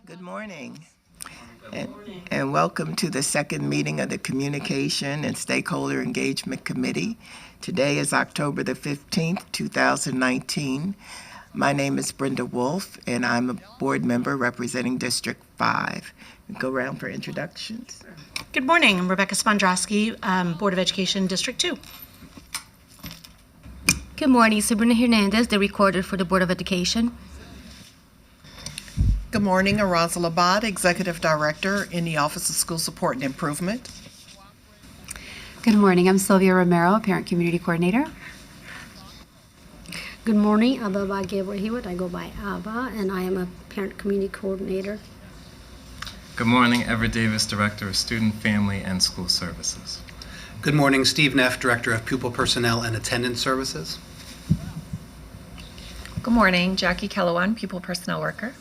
Good morning. And welcome to the second meeting of the Communication and Stakeholder Engagement Committee. Today is October the 15th, 2019. My name is Brenda Wolf, and I'm a board member representing District 5. Go around for introductions. Good morning. I'm Rebecca Spondrowski, Board of Education, District 2. Good morning. Sabrina Hernandez, the recorder for the Board of Education. Good morning, Aranza Labad, Executive Director in the Office of School Support and Improvement. Good morning, I'm Sylvia Romero, Parent Community Coordinator. Good morning, Abba by Gabriel Hewitt. I go by Abba, and I am a Parent Community Coordinator. Good morning, Everett Davis, Director of Student, Family, and School Services. Good morning, Steve Neff, Director of Pupil Personnel and Attendance Services. Good morning, Jackie Kellowan, Pupil Personnel Worker.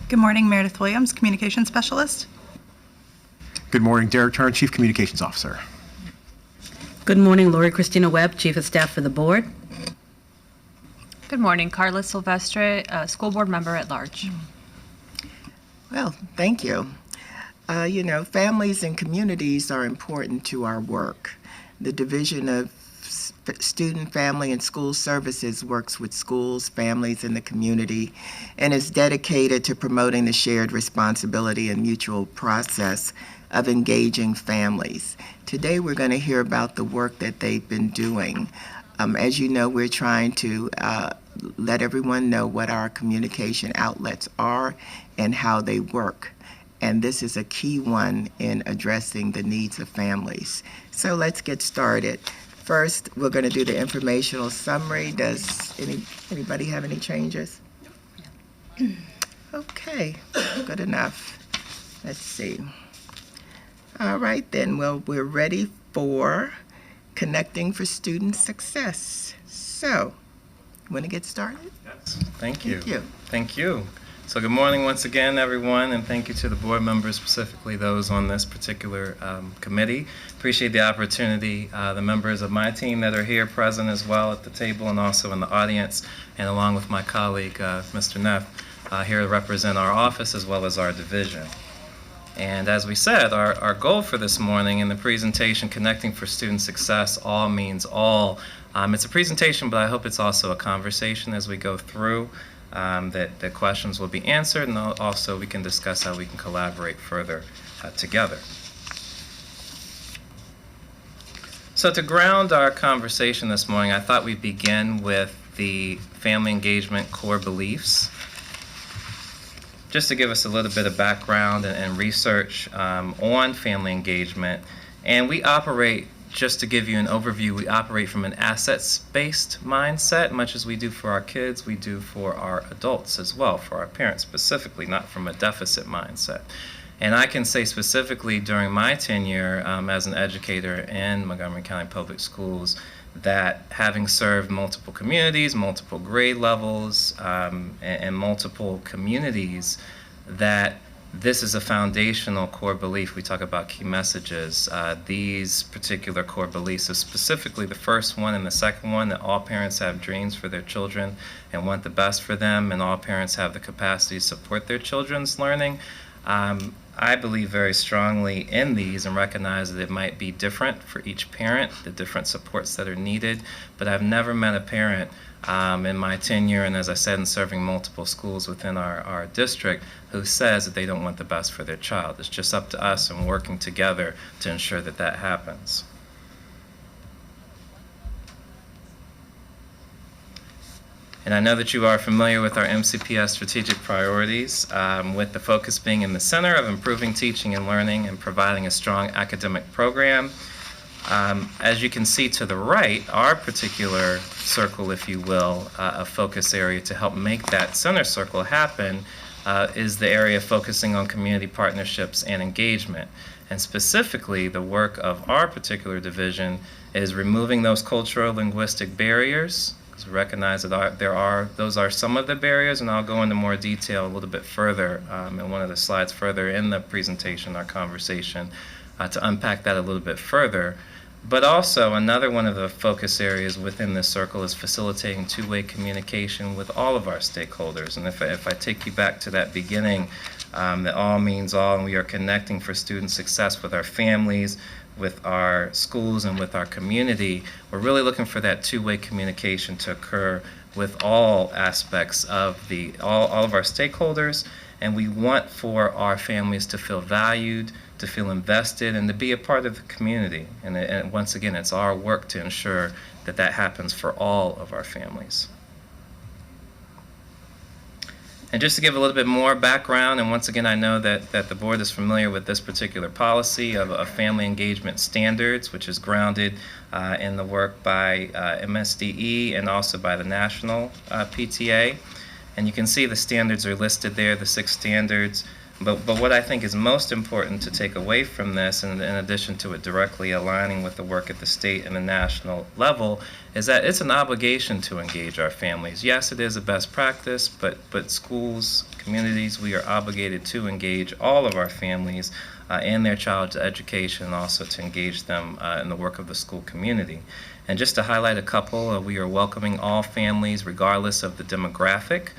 Good morning, Meredith Williams, Communications Specialist. Good morning, Derek Turner, Chief Communications Officer. Good morning, Lori Christina Webb, Chief of Staff for the Board. Good morning, Carla Silvestre, School Board Member at Large. Well, thank you. Families and communities are important to our work. The Division of Student, Family, and School Services works with schools, families, and the community, and is dedicated to promoting the shared responsibility and mutual process of engaging families. Today, we're going to hear about the work that they've been doing. As you know, we're trying to let everyone know what our communication outlets are and how they work. And this is a key one in addressing the needs of families. So let's get started. First, we're going to do the informational summary. Does anybody have any changes? Okay, good enough. Let's see. All right then, well, we're ready for Connecting for Student Success. So, want to get started? Yes, thank you. Thank you. Thank you. So good morning once again, everyone, and thank you to the board members, specifically those on this particular committee. Appreciate the opportunity, the members of my team that are here present as well at the table and also in the audience, and along with my colleague, Mr. Neff, here to represent our office as well as our division. And as we said, our goal for this morning in the presentation, Connecting for Student Success, all means all. It's a presentation, but I hope it's also a conversation as we go through. That questions will be answered, and also we can discuss how we can collaborate further together. So to ground our conversation this morning, I thought we'd begin with the family engagement core beliefs. Just to give us a little bit of background and research on family engagement. And we operate, just to give you an overview, we operate from an assets-based mindset, much as we do for our kids, we do for our adults as well, for our parents specifically, not from a deficit mindset. And I can say specifically during my tenure as an educator in Montgomery County Public Schools that having served multiple communities, multiple grade levels, and multiple communities, that this is a foundational core belief. We talk about key messages. These particular core beliefs, so specifically the first one and the second one, that all parents have dreams for their children and want the best for them, and all parents have the capacity to support their children's learning. I believe very strongly in these and recognize that it might be different for each parent, the different supports that are needed, but I've never met a parent in my tenure, and as I said, in serving multiple schools within our district, who says that they don't want the best for their child. It's just up to us and working together to ensure that that happens. And I know that you are familiar with our MCPS strategic priorities, with the focus being in the center of improving teaching and learning and providing a strong academic program. As you can see to the right, our particular circle, if you will, a focus area to help make that center circle happen is the area focusing on community partnerships and engagement. And specifically, the work of our particular division is removing those cultural linguistic barriers, because we recognize that those are some of the barriers, and I'll go into more detail a little bit further in one of the slides further in the presentation, our conversation, to unpack that a little bit further. But also, another one of the focus areas within this circle is facilitating two-way communication with all of our stakeholders. And if I take you back to that beginning, that all means all, and we are connecting for student success with our families, with our schools, and with our community, we're really looking for that two-way communication to occur with all aspects of all of our stakeholders, and we want for our families to feel valued, to feel invested, and to be a part of the community. And once again, it's our work to ensure that that happens for all of our families. And just to give a little bit more background, and once again, I know that the board is familiar with this particular policy of family engagement standards, which is grounded in the work by MSDE and also by the National PTA. And you can see the standards are listed there, the 6 standards. But what I think is most important to take away from this, in addition to it directly aligning with the work at the state and the national level, is that it's an obligation to engage our families. Yes, it is a best practice, but schools, communities, we are obligated to engage all of our families in their child's education, and also to engage them in the work of the school community. And just to highlight a couple, we are welcoming all families regardless of the demographic.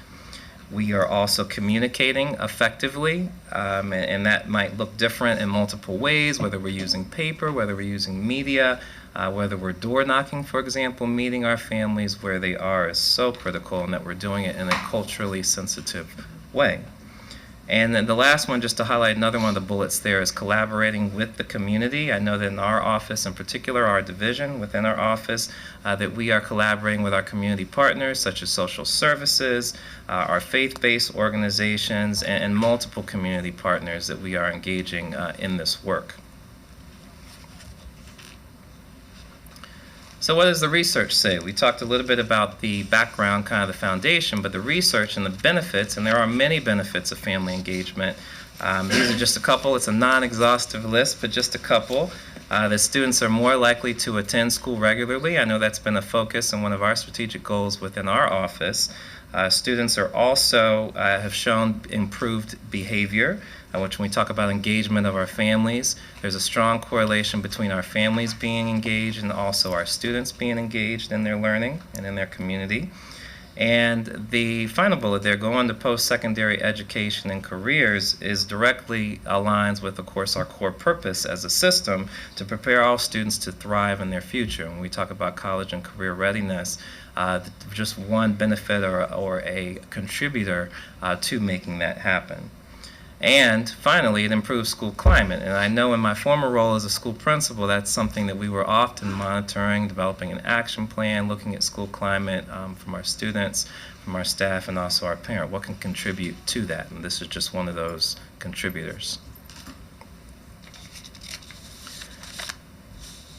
We are also communicating effectively, and that might look different in multiple ways, whether we're using paper, whether we're using media, whether we're door knocking, for example. Meeting our families where they are is so critical, and that we're doing it in a culturally sensitive way. And then the last one, just to highlight another one of the bullets there, is collaborating with the community. I know that in our office, in particular our division within our office, that we are collaborating with our community partners such as social services, our faith-based organizations, and multiple community partners that we are engaging in this work. So what does the research say? We talked a little bit about the background, kind of the foundation, but the research and the benefits, and there are many benefits of family engagement. These are just a couple. It's a non-exhaustive list, but just a couple. The students are more likely to attend school regularly. I know that's been a focus and one of our strategic goals within our office. Students are also have shown improved behavior, which when we talk about engagement of our families, there's a strong correlation between our families being engaged and also our students being engaged in their learning and in their community. And the final bullet there, go on to post-secondary education and careers, is directly aligns with, of course, our core purpose as a system to prepare all students to thrive in their future. When we talk about college and career readiness, just one benefit or a contributor to making that happen. And finally, it improves school climate. And I know in my former role as a school principal, that's something that we were often monitoring, developing an action plan, looking at school climate from our students, from our staff, and also our parent. What can contribute to that? And this is just one of those contributors.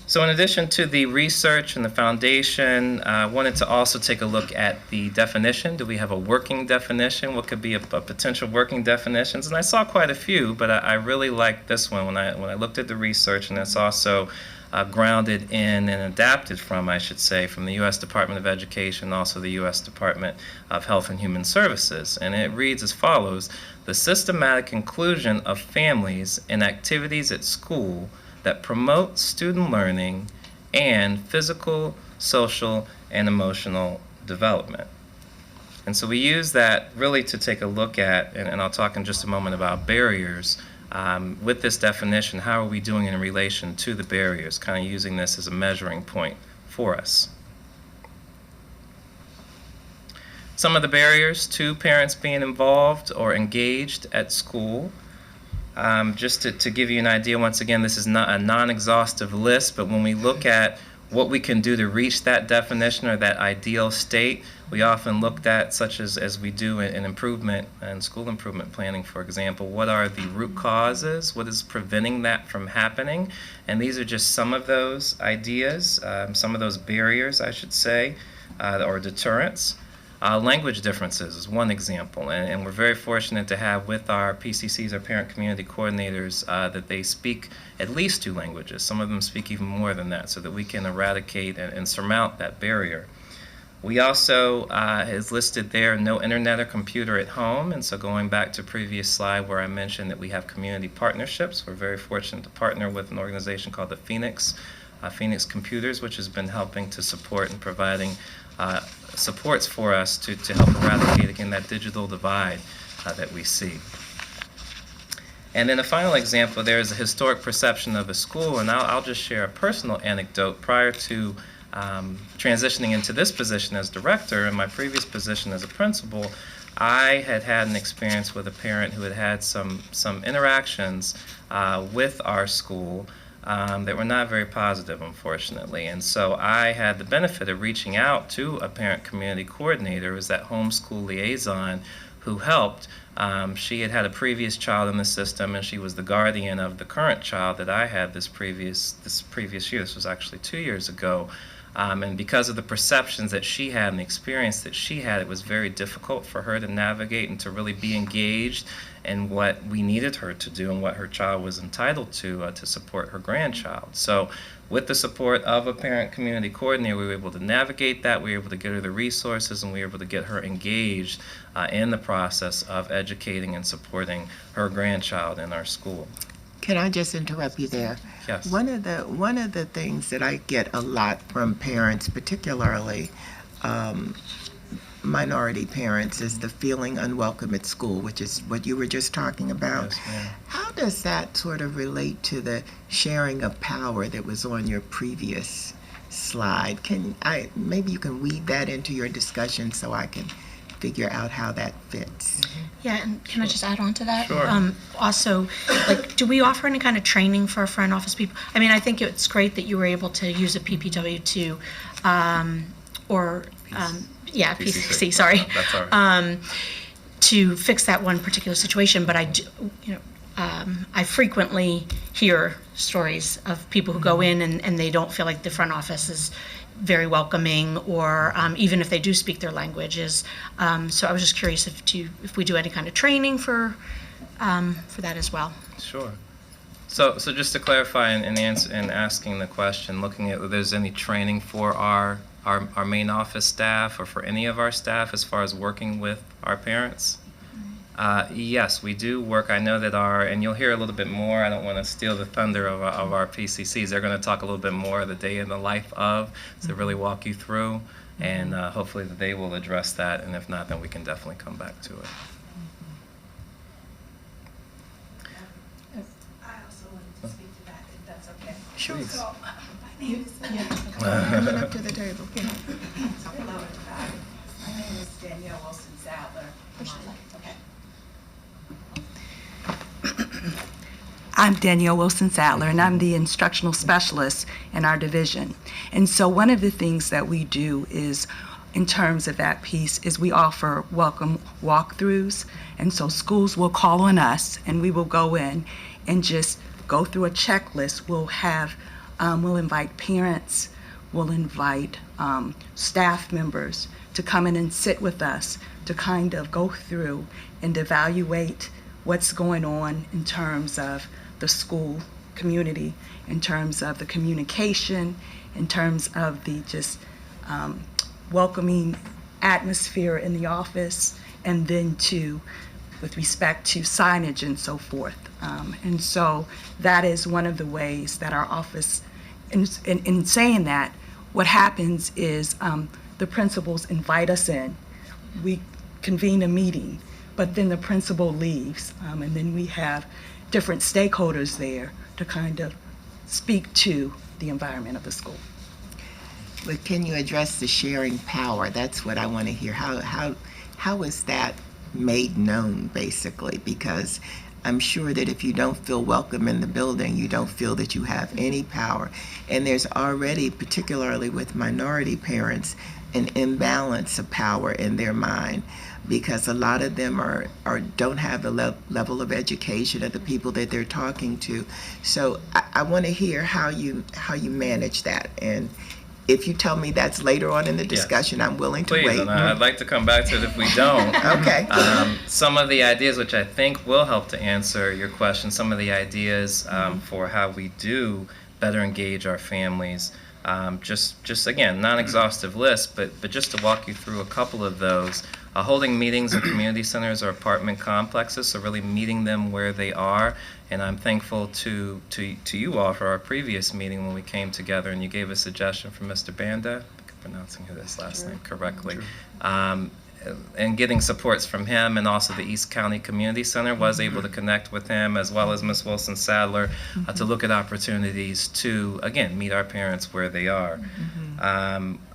So in addition to the research and the foundation, I wanted to also take a look at the definition. Do we have a working definition? What could be a potential working definitions? And I saw quite a few, but I really liked this one when I looked at the research, and it's also grounded in and adapted from, I should say, from the U.S. Department of Education, also the U.S. Department of Health and Human Services. And it reads as follows: the systematic inclusion of families in activities at school that promote student learning and physical, social, and emotional development. And so we use that really to take a look at, and I'll talk in just a moment about barriers. With this definition, how are we doing in relation to the barriers, kind of using this as a measuring point for us. Some of the barriers to parents being involved or engaged at school. Just to give you an idea, once again, this is not a non-exhaustive list, but when we look at what we can do to reach that definition or that ideal state, we often looked at, such as we do in improvement and school improvement planning, for example, what are the root causes? What is preventing that from happening? And these are just some of those ideas, some of those barriers, I should say, or deterrents. Language differences is one example, and we're very fortunate to have with our PCCs, our parent community coordinators, that they speak at least 2 languages. Some of them speak even more than that, so that we can eradicate and surmount that barrier. We also, is listed there, no internet or computer at home, and so going back to a previous slide where I mentioned that we have community partnerships, we're very fortunate to partner with an organization called the Phoenix Phoenix Computers, which has been helping to support and providing supports for us to help eradicate, again, that digital divide that we see. And then the final example there is a historic perception of a school, and I'll just share a personal anecdote. Prior to transitioning into this position as director, and my previous position as a principal, I had an experience with a parent who had some interactions with our school that were not very positive, unfortunately. And so I had the benefit of reaching out to a parent community coordinator, who was that homeschool liaison, who helped. She had a previous child in the system, and she was the guardian of the current child that I had this previous year. This was actually 2 years ago. And because of the perceptions that she had and the experience that she had, it was very difficult for her to navigate and to really be engaged in what we needed her to do and what her child was entitled to support her grandchild. So with the support of a parent community coordinator, we were able to navigate that, we were able to get her the resources, and we were able to get her engaged in the process of educating and supporting her grandchild in our school. Can I just interrupt you there? Yes. One of the things that I get a lot from parents, particularly minority parents, is the feeling unwelcome at school, which is what you were just talking about. Yes, ma'am. How does that sort of relate to the sharing of power that was on your previous slide? Maybe you can weave that into your discussion so I can figure out how that fits. Yeah, and can I just add on to that? Sure. Also, like, do we offer any kind of training for front office people? I mean, I think it's great that you were able to use a PPW to, PCC, sorry. That's all right. To fix that one particular situation, but I do, I frequently hear stories of people who go in and they don't feel like the front office is very welcoming, or even if they do speak their languages. So I was just curious if we do any kind of training for that as well. Sure. So just to clarify in asking the question, looking at whether there's any training for our main office staff or for any of our staff as far as working with our parents. Yes, we do work. I know that and you'll hear a little bit more, I don't want to steal the thunder of our PCCs. They're going to talk a little bit more of the day in the life of, to really walk you through, and hopefully that they will address that, and if not, then we can definitely come back to it. I also wanted to speak to that, if that's okay. Sure. So, my name is Coming up to the table. Hello, everybody. My name is Danielle Wilson-Sadler. Okay. I'm Danielle Wilson-Sadler, and I'm the instructional specialist in our division. And so one of the things that we do is, in terms of that piece, is we offer welcome walkthroughs. And so schools will call on us, and we will go in and just go through a checklist. We'll invite parents, we'll invite staff members to come in and sit with us to kind of go through and evaluate what's going on in terms of the school community, in terms of the communication, in terms of the just welcoming atmosphere in the office, and then with respect to signage and so forth. And so that is one of the ways that our office, in saying that, what happens is the principals invite us in, we convene a meeting, but then the principal leaves, and then we have different stakeholders there to kind of speak to the environment of the school. But can you address the sharing power? That's what I want to hear. How is that made known, basically? Because I'm sure that if you don't feel welcome in the building, you don't feel that you have any power. And there's already, particularly with minority parents, an imbalance of power in their mind, because a lot of them don't have the level of education of the people that they're talking to. So I want to hear how you manage that. And if you tell me that's later on in the discussion, yes, I'm willing to wait. Please, and I'd like to come back to it if we don't. Okay. Some of the ideas which I think will help to answer your question, some of the ideas for how we do better engage our families. Just again, non-exhaustive list, but just to walk you through a couple of those. Holding meetings in community centers or apartment complexes, so really meeting them where they are. And I'm thankful to you all for our previous meeting when we came together and you gave a suggestion from Mr. Banda, if I'm pronouncing his last name correctly, and getting supports from him, and also the East County Community Center was able to connect with him, as well as Ms. Wilson-Sadler, to look at opportunities to, again, meet our parents where they are.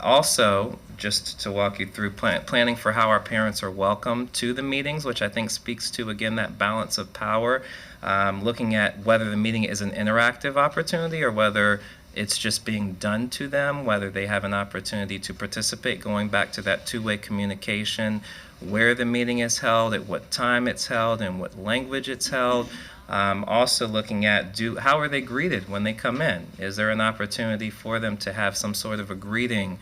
Also, just to walk you through planning for how our parents are welcomed to the meetings, which I think speaks to, again, that balance of power, looking at whether the meeting is an interactive opportunity or whether it's just being done to them, whether they have an opportunity to participate, going back to that two-way communication, where the meeting is held, at what time it's held, and what language it's held. Also looking at how are they greeted when they come in? Is there an opportunity for them to have some sort of a greeting,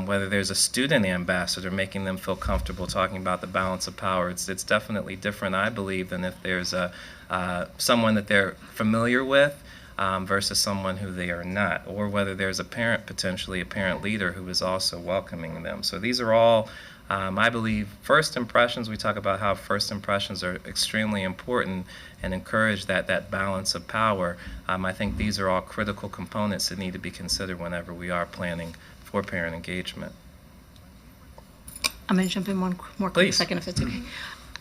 whether there's a student ambassador making them feel comfortable talking about the balance of power? It's definitely different, I believe, than if there's someone that they're familiar with versus someone who they are not, or whether there's a parent, potentially a parent leader, who is also welcoming them. So these are all, I believe, first impressions. We talk about how first impressions are extremely important and encourage that balance of power. I think these are all critical components that need to be considered whenever we are planning for parent engagement. I'm going to jump in one more quick second, if it's okay.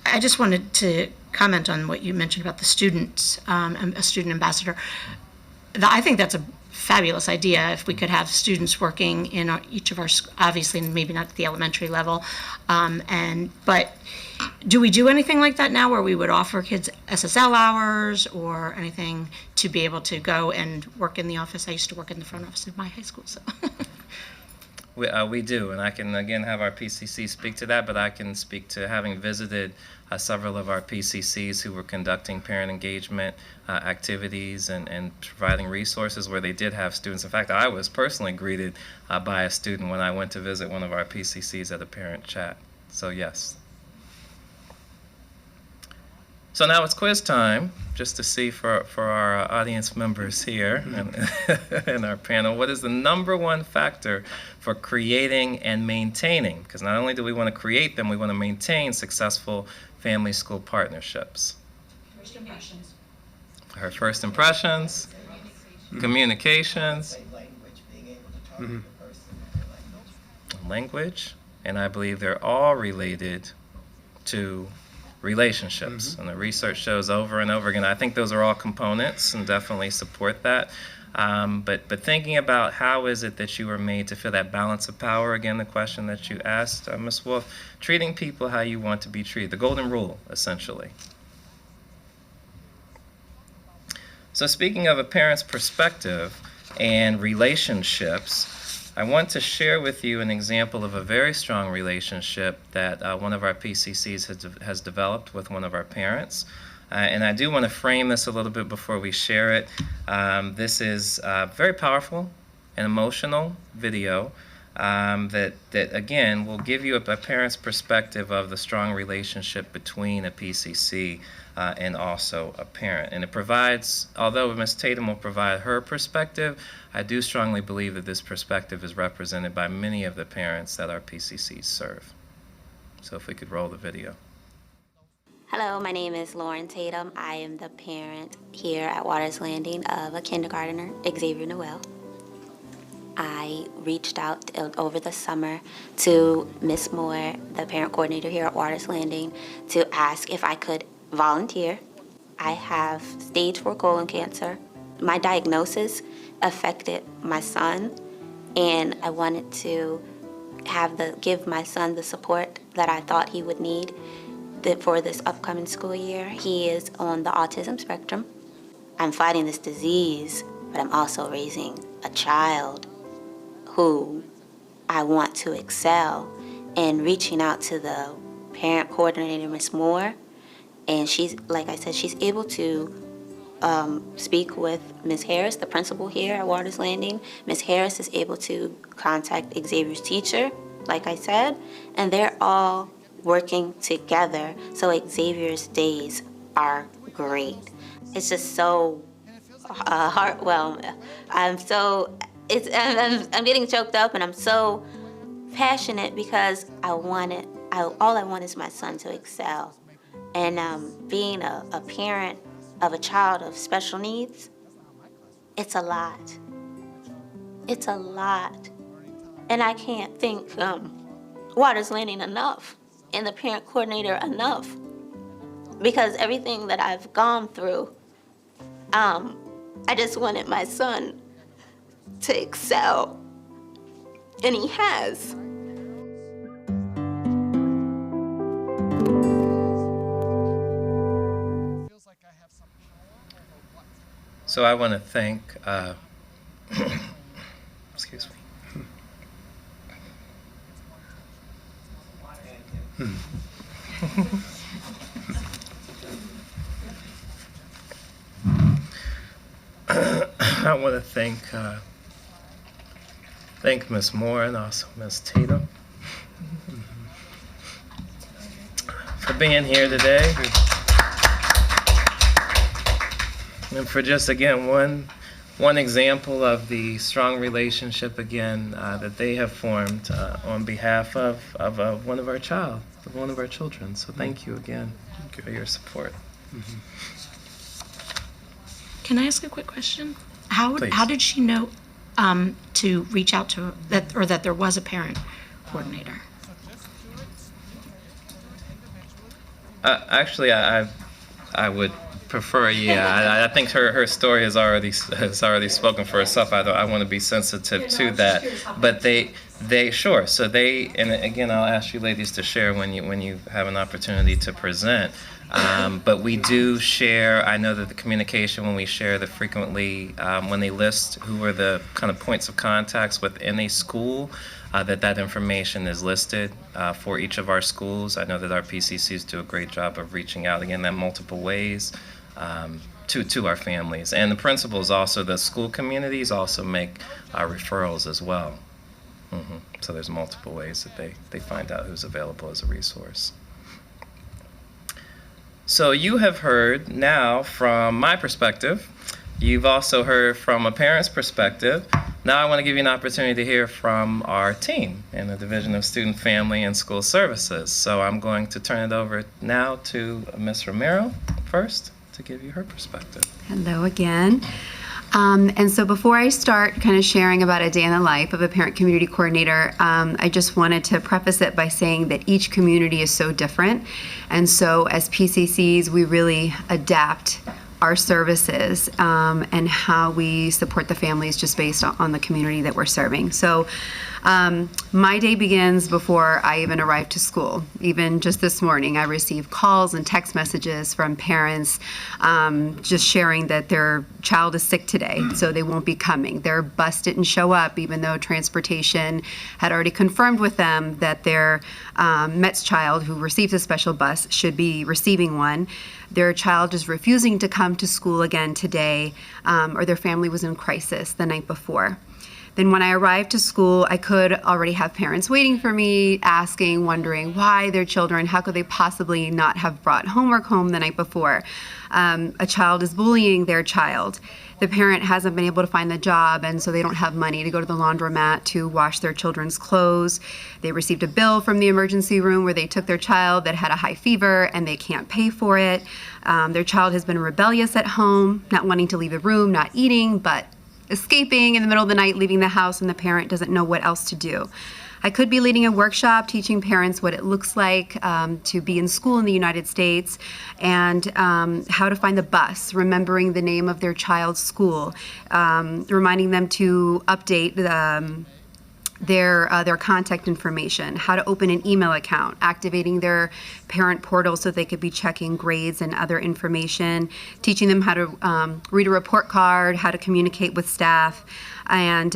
I just wanted to comment on what you mentioned about the students, a student ambassador. I think that's a fabulous idea if we could have students working in each of our, obviously maybe not at the elementary level, but do we do anything like that now where we would offer kids SSL hours or anything to be able to go and work in the office? I used to work in the front office of my high school, so. We do, and I can again have our PCC speak to that, but I can speak to having visited several of our PCCs who were conducting parent engagement activities and providing resources where they did have students. In fact, I was personally greeted by a student when I went to visit one of our PCCs at a parent chat. So yes. So now it's quiz time, just to see for our audience members here and our panel, what is the number one factor for creating and maintaining? Because not only do we want to create them, we want to maintain successful family-school partnerships. First impressions. Her first impressions, communications, language, and I believe they're all related to relationships, and the research shows over and over again. I think those are all components and definitely support that. But thinking about how is it that you were made to feel that balance of power, again, the question that you asked, Ms. Wolf, treating people how you want to be treated, the golden rule, essentially. So speaking of a parent's perspective and relationships, I want to share with you an example of a very strong relationship that one of our PCCs has developed with one of our parents. And I do want to frame this a little bit before we share it. This is very powerful and emotional video that again will give you a parent's perspective of the strong relationship between a PCC and also a parent. And it provides, although Ms. Tatum will provide her perspective, I do strongly believe that this perspective is represented by many of the parents that our PCCs serve. So if we could roll the video. Hello, my name is Lauren Tatum. I am the parent here at Waters Landing of a kindergartner, Xavier Noel. I reached out over the summer to Ms. Moore, the parent coordinator here at Waters Landing, to ask if I could volunteer. I have stage 4 colon cancer. My diagnosis affected my son, and I wanted to give my son the support that I thought he would need for this upcoming school year. He is on the autism spectrum. I'm fighting this disease, but I'm also raising a child who I want to excel, and reaching out to the parent coordinator, Ms. Moore, and she's, like I said, she's able to speak with Ms. Harris, the principal here at Waters Landing. Ms. Harris is able to contact Xavier's teacher, like I said, and they're all working together, so Xavier's days are great. It's just so heartwarming. I'm getting choked up, and I'm so passionate because all I want is my son to excel. And being a parent of a child of special needs, it's a lot. It's a lot. And I can't thank Waters Landing enough and the parent coordinator enough, because everything that I've gone through, I just wanted my son to excel, and he has. So I want to thank, excuse me. I want to thank Ms. Moore and also Ms. Tatum for being here today. And for just, again, one example of the strong relationship, again, that they have formed on behalf of one of our children. So thank you again for your support. Can I ask a quick question? How Please. did she know to reach out to that, or that there was a parent coordinator? Actually, I would prefer, I think her story has already spoken for itself. I want to be sensitive to that, but they sure. So and again, I'll ask you ladies to share when you have an opportunity to present. But we do share. I know that the communication, when we share, that frequently when they list who are the kind of points of contacts within a school, that information is listed for each of our schools. I know that our PCCs do a great job of reaching out, again, in multiple ways to our families. And the principals also, the school communities also make referrals as well. So there's multiple ways that they find out who's available as a resource. So you have heard now from my perspective. You've also heard from a parent's perspective. Now I want to give you an opportunity to hear from our team in the Division of Student, Family, and School Services. So I'm going to turn it over now to Ms. Romero first to give you her perspective. Hello again. And so before I start kind of sharing about a day in the life of a parent community coordinator, I just wanted to preface it by saying that each community is so different. And so as PCCs, we really adapt our services and how we support the families just based on the community that we're serving. So my day begins before I even arrive to school. Even just this morning, I received calls and text messages from parents just sharing that their child is sick today, so they won't be coming. Their bus didn't show up, even though transportation had already confirmed with them that their METS child, who receives a special bus, should be receiving one. Their child is refusing to come to school again today, or their family was in crisis the night before. Then when I arrived to school, I could already have parents waiting for me, asking, wondering why their children, how could they possibly not have brought homework home the night before? A child is bullying their child. The parent hasn't been able to find the job, and so they don't have money to go to the laundromat to wash their children's clothes. They received a bill from the emergency room where they took their child that had a high fever, and they can't pay for it. Their child has been rebellious at home, not wanting to leave the room, not eating, but escaping in the middle of the night, leaving the house, and the parent doesn't know what else to do. I could be leading a workshop teaching parents what it looks like to be in school in the United States and how to find the bus, remembering the name of their child's school, reminding them to update their contact information, how to open an email account, activating their parent portal so they could be checking grades and other information, teaching them how to read a report card, how to communicate with staff, and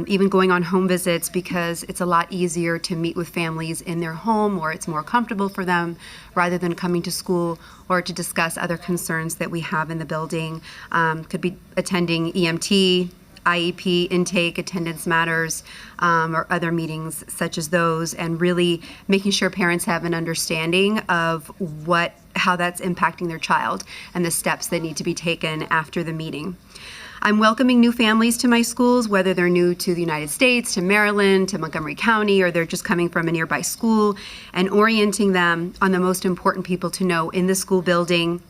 even going on home visits, because it's a lot easier to meet with families in their home, or it's more comfortable for them rather than coming to school, or to discuss other concerns that we have in the building. Could be attending EMT, IEP, intake, attendance matters, or other meetings such as those, and really making sure parents have an understanding of how that's impacting their child and the steps that need to be taken after the meeting. I'm welcoming new families to my schools, whether they're new to the United States, to Maryland, to Montgomery County, or they're just coming from a nearby school, and orienting them on the most important people to know in the school building,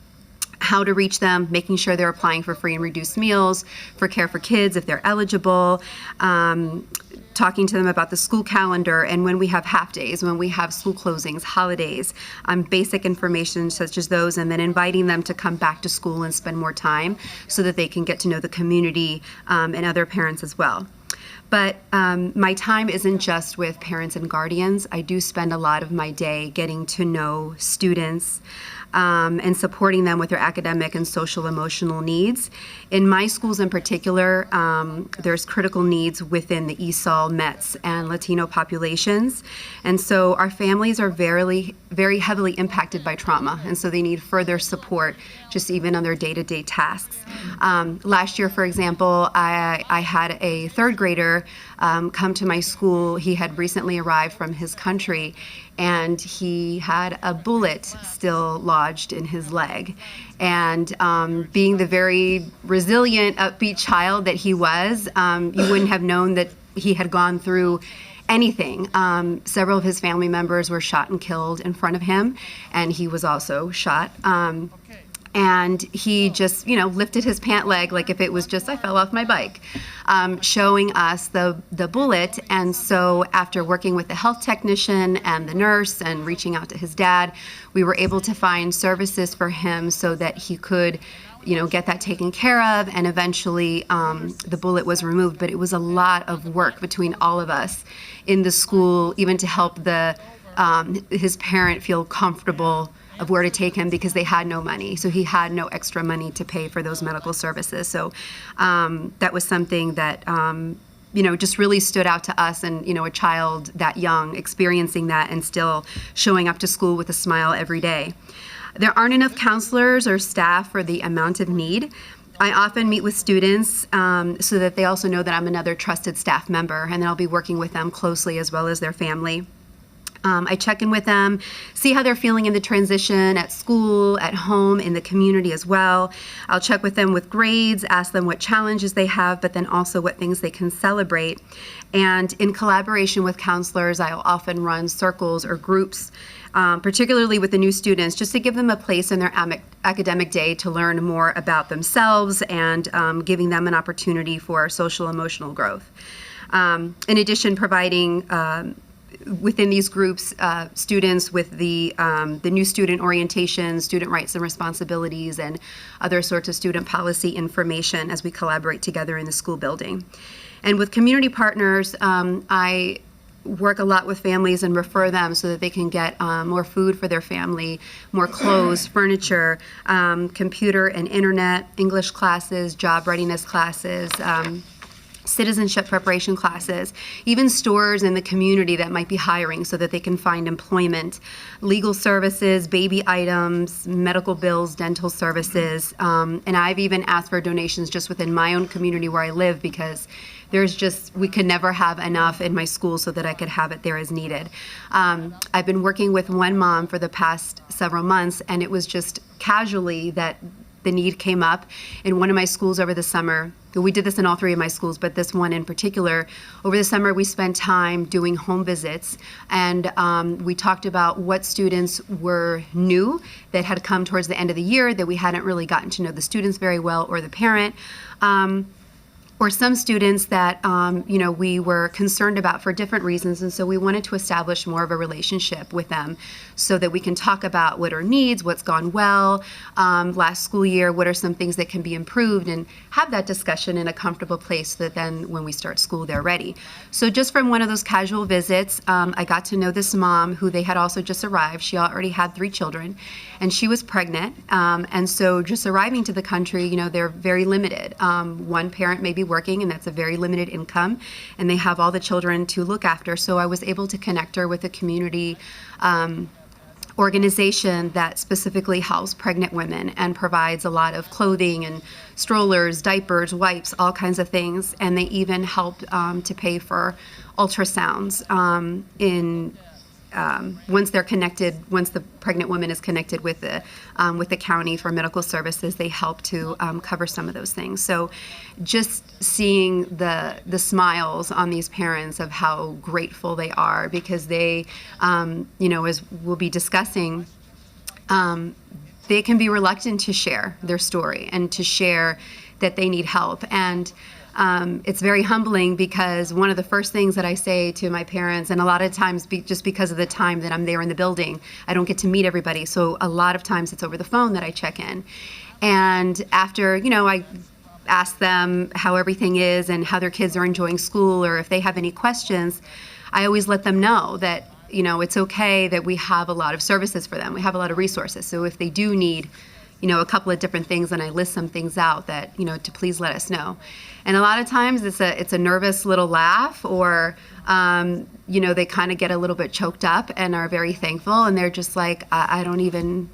how to reach them, making sure they're applying for free and reduced meals, for Care for Kids if they're eligible, talking to them about the school calendar and when we have half days, when we have school closings, holidays, basic information such as those, and then inviting them to come back to school and spend more time so that they can get to know the community and other parents as well. But my time isn't just with parents and guardians. I do spend a lot of my day getting to know students and supporting them with their academic and social emotional needs. In my schools in particular, there's critical needs within the ESOL, METS, and Latino populations. And so our families are very heavily impacted by trauma, and so they need further support just even on their day-to-day tasks. Last year, for example, I had a third grader come to my school. He had recently arrived from his country, and he had a bullet still lodged in his leg. And being the very resilient, upbeat child that he was, you wouldn't have known that he had gone through anything. Several of his family members were shot and killed in front of him, and he was also shot. And he just, lifted his pant leg like if it was just, I fell off my bike, showing us the bullet. And so after working with the health technician and the nurse and reaching out to his dad, we were able to find services for him so that he could, get that taken care of. And eventually the bullet was removed. But it was a lot of work between all of us in the school, even to help his parent feel comfortable of where to take him, because they had no money. So he had no extra money to pay for those medical services. So that was something that, just really stood out to us. And, a child that young experiencing that and still showing up to school with a smile every day. There aren't enough counselors or staff for the amount of need. I often meet with students so that they also know that I'm another trusted staff member, and then I'll be working with them closely as well as their family. I check in with them, see how they're feeling in the transition at school, at home, in the community as well. I'll check with them with grades, ask them what challenges they have, but then also what things they can celebrate. And in collaboration with counselors, I'll often run circles or groups, particularly with the new students, just to give them a place in their academic day to learn more about themselves and giving them an opportunity for social emotional growth. In addition, providing within these groups, students with the new student orientation, student rights and responsibilities, and other sorts of student policy information as we collaborate together in the school building. And with community partners, I work a lot with families and refer them so that they can get more food for their family, more clothes, furniture, computer and internet, English classes, job readiness classes, citizenship preparation classes, even stores in the community that might be hiring so that they can find employment, legal services, baby items, medical bills, dental services. And I've even asked for donations just within my own community where I live, because we could never have enough in my school so that I could have it there as needed. I've been working with one mom for the past several months, and it was just casually that the need came up in one of my schools over the summer. We did this in all three of my schools, but this one in particular. Over the summer, we spent time doing home visits, and we talked about what students were new that had come towards the end of the year that we hadn't really gotten to know the students very well, or the parent. Or some students that we were concerned about for different reasons, and so we wanted to establish more of a relationship with them so that we can talk about what are needs, what's gone well last school year, what are some things that can be improved, and have that discussion in a comfortable place so that then when we start school, they're ready. So just from one of those casual visits, I got to know this mom who they had also just arrived. She already had 3 children, and she was pregnant. And so just arriving to the country, they're very limited. One parent may be working, and that's a very limited income, and they have all the children to look after. So I was able to connect her with a community organization that specifically helps pregnant women and provides a lot of clothing and strollers, diapers, wipes, all kinds of things. And they even help to pay for ultrasounds once the pregnant woman is connected with the county for medical services, they help to cover some of those things. So just seeing the smiles on these parents of how grateful they are, because they, as we'll be discussing, they can be reluctant to share their story and to share that they need help. And it's very humbling, because one of the first things that I say to my parents, and a lot of times just because of the time that I'm there in the building, I don't get to meet everybody. So a lot of times it's over the phone that I check in. And after, I ask them how everything is and how their kids are enjoying school, or if they have any questions, I always let them know that, it's okay, that we have a lot of services for them. We have a lot of resources. So if they do need, a couple of different things, and I list some things out that, to please let us know. And a lot of times it's a nervous little laugh, or, they kind of get a little bit choked up and are very thankful. And they're just like, I don't even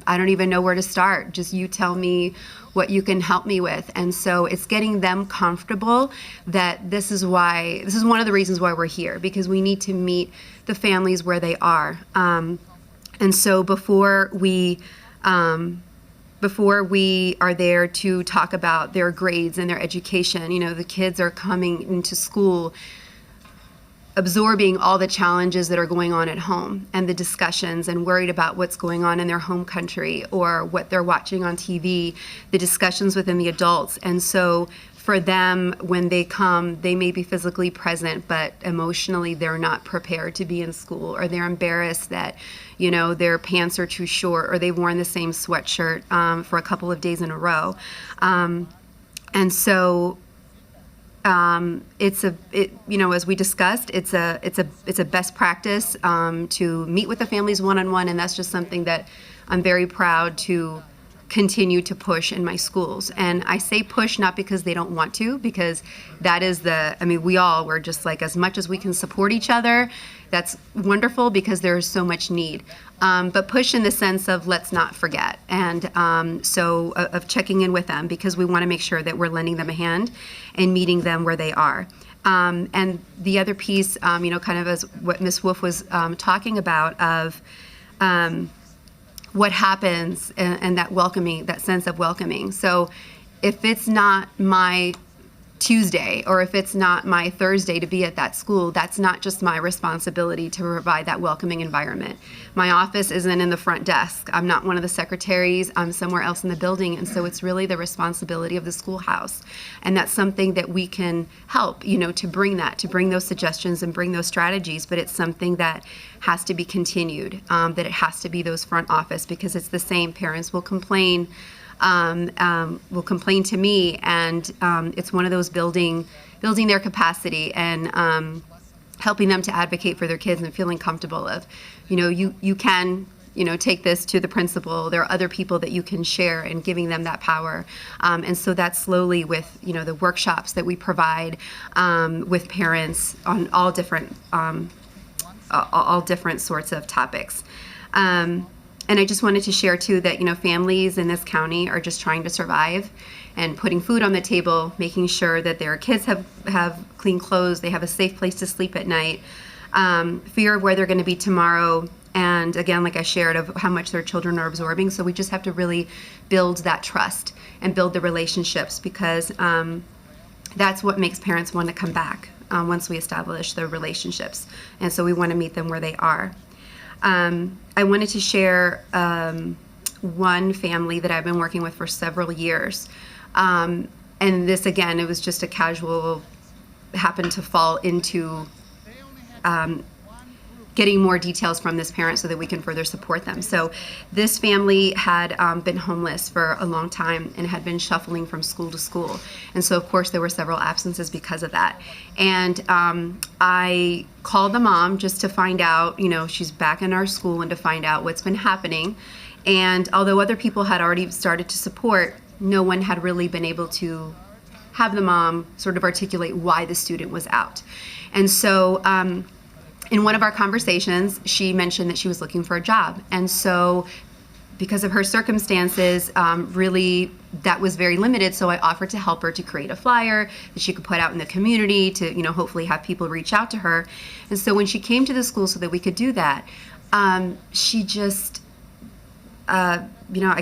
know where to start. Just you tell me what you can help me with. And so it's getting them comfortable that this is one of the reasons why we're here, because we need to meet the families where they are. And so before we are there to talk about their grades and their education, the kids are coming into school absorbing all the challenges that are going on at home and the discussions, and worried about what's going on in their home country or what they're watching on TV, the discussions within the adults. And so for them, when they come, they may be physically present, but emotionally they're not prepared to be in school, or they're embarrassed that, their pants are too short, or they've worn the same sweatshirt for a couple of days in a row. And so as we discussed, it's a best practice to meet with the families one-on-one, and that's just something that I'm very proud to continue to push in my schools. And I say push not because they don't want to, because that is we're just like, as much as we can support each other, that's wonderful, because there is so much need. But push in the sense of let's not forget. And so of checking in with them, because we want to make sure that we're lending them a hand and meeting them where they are. And the other piece, kind of as what Ms. Wolf was talking about, of what happens and that welcoming, that sense of welcoming. So if it's not my Tuesday, or if it's not my Thursday to be at that school, that's not just my responsibility to provide that welcoming environment. My office isn't in the front desk. I'm not one of the secretaries. I'm somewhere else in the building. And so it's really the responsibility of the schoolhouse. And that's something that we can help, to bring those suggestions and bring those strategies. But it's something that has to be continued, that it has to be those front office, because it's the same. Parents will complain to me, and it's one of those building their capacity and helping them to advocate for their kids and feeling comfortable of, you can, take this to the principal. There are other people that you can share, and giving them that power. And so that's slowly with, the workshops that we provide with parents on all different sorts of topics. And I just wanted to share, too, that, families in this county are just trying to survive and putting food on the table, making sure that their kids have clean clothes, they have a safe place to sleep at night, fear of where they're going to be tomorrow, and again, like I shared, of how much their children are absorbing. So we just have to really build that trust and build the relationships, because that's what makes parents want to come back once we establish the relationships. And so we want to meet them where they are. I wanted to share one family that I've been working with for several years. And this, again, it was just a casual, happened to fall into getting more details from this parent so that we can further support them. So this family had been homeless for a long time and had been shuffling from school to school. And so, of course, there were several absences because of that. And I called the mom just to find out, she's back in our school, and to find out what's been happening. And although other people had already started to support, no one had really been able to have the mom sort of articulate why the student was out. And so in one of our conversations, she mentioned that she was looking for a job. And so because of her circumstances, really that was very limited. So I offered to help her to create a flyer that she could put out in the community to, hopefully have people reach out to her. And so when she came to the school so that we could do that, she just, I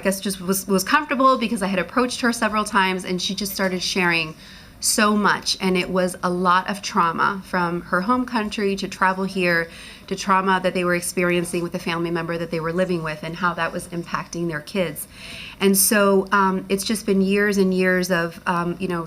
guess just was comfortable because I had approached her several times, and she just started sharing so much. And it was a lot of trauma from her home country to travel here, to trauma that they were experiencing with a family member that they were living with, and how that was impacting their kids. And so it's just been years and years of,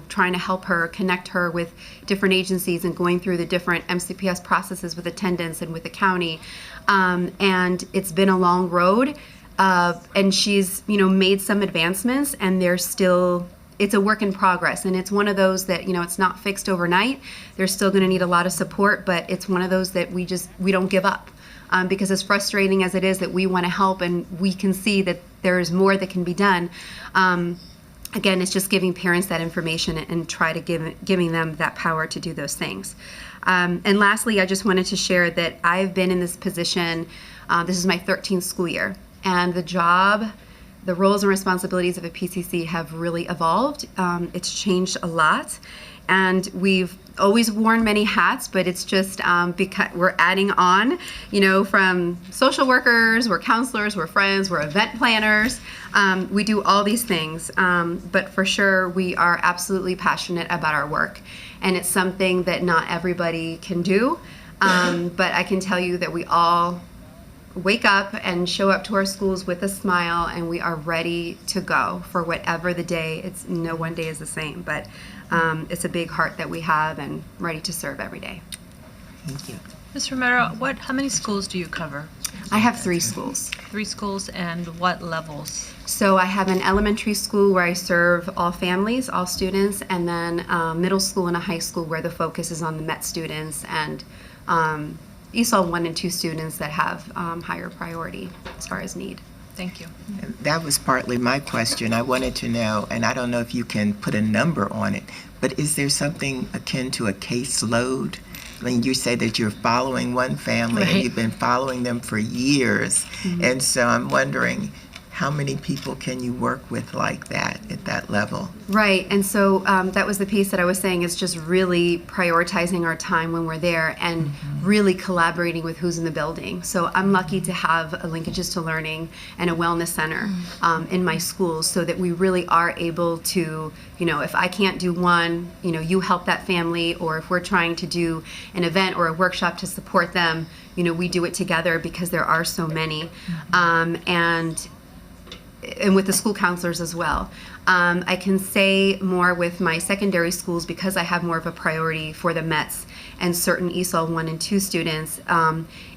trying to help her, connect her with different agencies and going through the different MCPS processes with attendance and with the county. And it's been a long road. And she's, made some advancements, and there's still, it's a work in progress. And it's one of those that, it's not fixed overnight. They're still going to need a lot of support, but it's one of those that we don't give up. Because as frustrating as it is that we want to help and we can see that there's more that can be done, again, it's just giving parents that information and try to giving them that power to do those things. And lastly, I just wanted to share that I've been in this position, this is my 13th school year, and the roles and responsibilities of a PCC have really evolved. It's changed a lot, and we've always worn many hats, but it's just because we're adding on, from social workers, we're counselors, we're friends, we're event planners. We do all these things, but for sure we are absolutely passionate about our work, and it's something that not everybody can do, but I can tell you that we all wake up and show up to our schools with a smile, and we are ready to go for whatever the day. No one day is the same, but it's a big heart that we have and ready to serve every day. Thank you. Ms. Romero, how many schools do you cover? I have 3 schools. 3 schools, and what levels? So I have an elementary school where I serve all families, all students, and then middle school and a high school where the focus is on the MET students and ESOL 1 and 2 students that have higher priority as far as need. Thank you. That was partly my question. I wanted to know, and I don't know if you can put a number on it, but is there something akin to a caseload? I mean, you say that you're following one family, Right. and you've been following them for years. Mm-hmm. And so I'm wondering, how many people can you work with like that at that level? Right, and so that was the piece that I was saying, is just really prioritizing our time when we're there and really collaborating with who's in the building. So I'm lucky to have a Linkages to Learning and a wellness center in my schools, so that we really are able to, if I can't do one, you help that family, or if we're trying to do an event or a workshop to support them, we do it together because there are so many. And with the school counselors as well. I can say more with my secondary schools because I have more of a priority for the METs and certain ESOL 1 and 2 students.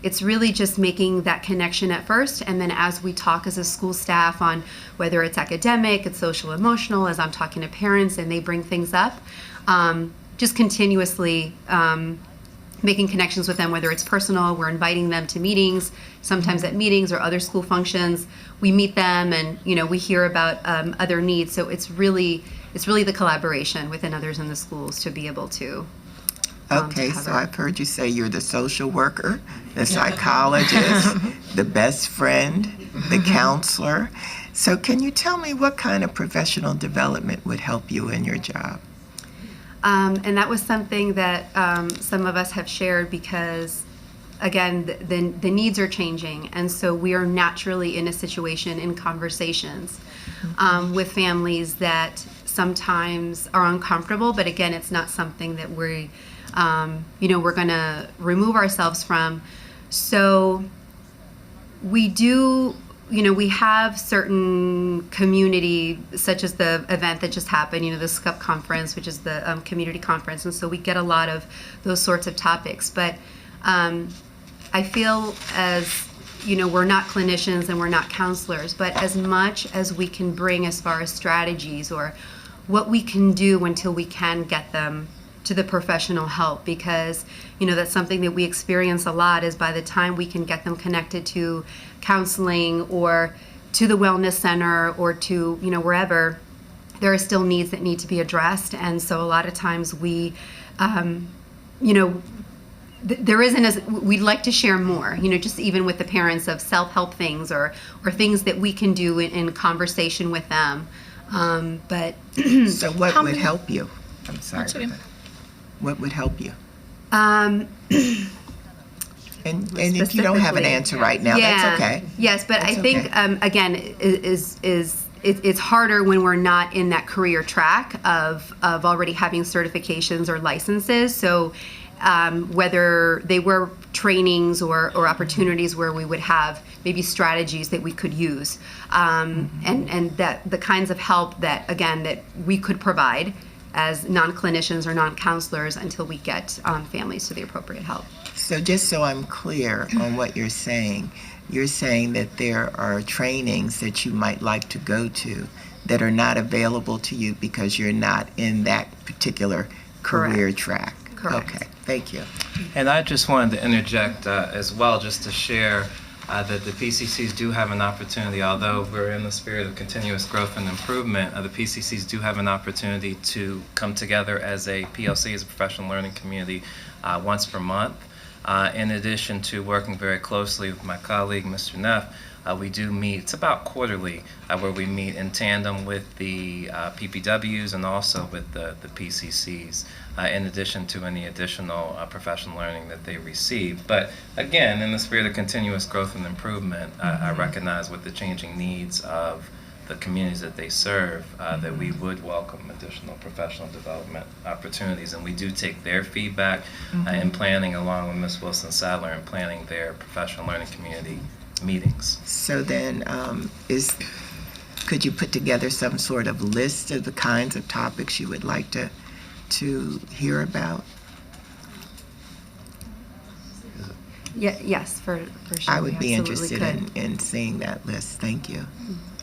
It's really just making that connection at first, and then as we talk as a school staff on whether it's academic, it's social emotional, as I'm talking to parents and they bring things up, just continuously making connections with them, whether it's personal, we're inviting them to meetings, sometimes at meetings or other school functions, we meet them and, we hear about other needs. So it's really the collaboration within others in the schools to be able to Okay, so I've heard you say you're the social worker, the psychologist, the best friend, the counselor. So can you tell me what kind of professional development would help you in your job? And that was something that some of us have shared because, again, the needs are changing. And so we are naturally in a situation, in conversations with families that sometimes are uncomfortable. But again, it's not something that we're going to remove ourselves from. So we do, we have certain community, such as the event that just happened, the SCUP conference, which is the community conference. And so we get a lot of those sorts of topics. But I feel as, we're not clinicians and we're not counselors, but as much as we can bring as far as strategies or what we can do until we can get them to the professional help, because that's something that we experience a lot, is by the time we can get them connected to counseling or to the wellness center or to wherever, there are still needs that need to be addressed. And so a lot of times we there isn't as we'd like to share more, just even with the parents, of self-help things or things that we can do in conversation with them, but so what would help you? I'm sorry. What would help you? And if you don't have an answer right now, that's okay. Yes, but That's I think again it's harder when we're not in that career track of already having certifications or licenses. So whether they were trainings or opportunities where we would have maybe strategies that we could use, and that the kinds of help that we could provide as non-clinicians or non-counselors until we get families to the appropriate help. So just so I'm clear on what you're saying that there are trainings that you might like to go to that are not available to you because you're not in that particular career track. Correct. Okay, thank you. And I just wanted to interject as well, just to share that the PCCs do have an opportunity, although we're in the spirit of continuous growth and improvement, the PCCs do have an opportunity to come together as a PLC, as a professional learning community, once per month. In addition to working very closely with my colleague, Mr. Neff, we do meet, it's about quarterly, where we meet in tandem with the PPWs and also with the PCCs, in addition to any additional professional learning that they receive. But again, in the spirit of continuous growth and improvement, I recognize with the changing needs of the communities that they serve, that we would welcome additional professional development opportunities. And we do take their feedback in planning, along with Ms. Wilson-Sadler, in planning their professional learning community meetings. So then, could you put together some sort of list of the kinds of topics you would like to hear about? Yes, for sure. I would be absolutely interested in seeing that list. Thank you.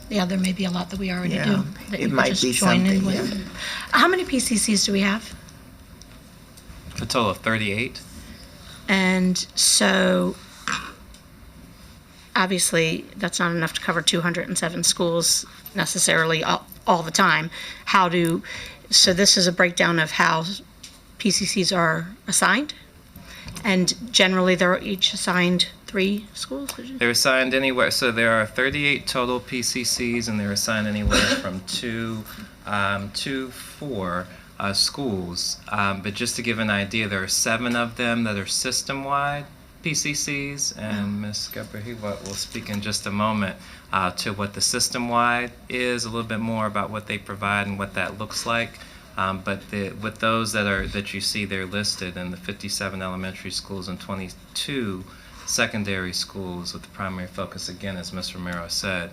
Yeah, there may be a lot that we already Yeah, do that it you could might just be join in something, with. yeah. How many PCCs do we have? A total of 38. And so obviously that's not enough to cover 207 schools necessarily all the time. So this is a breakdown of how PCCs are assigned, and generally they're each assigned 3 schools? They're assigned anywhere, so there are 38 total PCCs, and they're assigned anywhere from 2 to 4 schools. But just to give an idea, there are 7 of them that are system-wide PCCs, and Ms. Gebrahiwa will speak in just a moment to what the system-wide is, a little bit more about what they provide and what that looks like. But with those that you see there listed in the 57 elementary schools and 22 secondary schools, with the primary focus, again, as Ms. Romero said,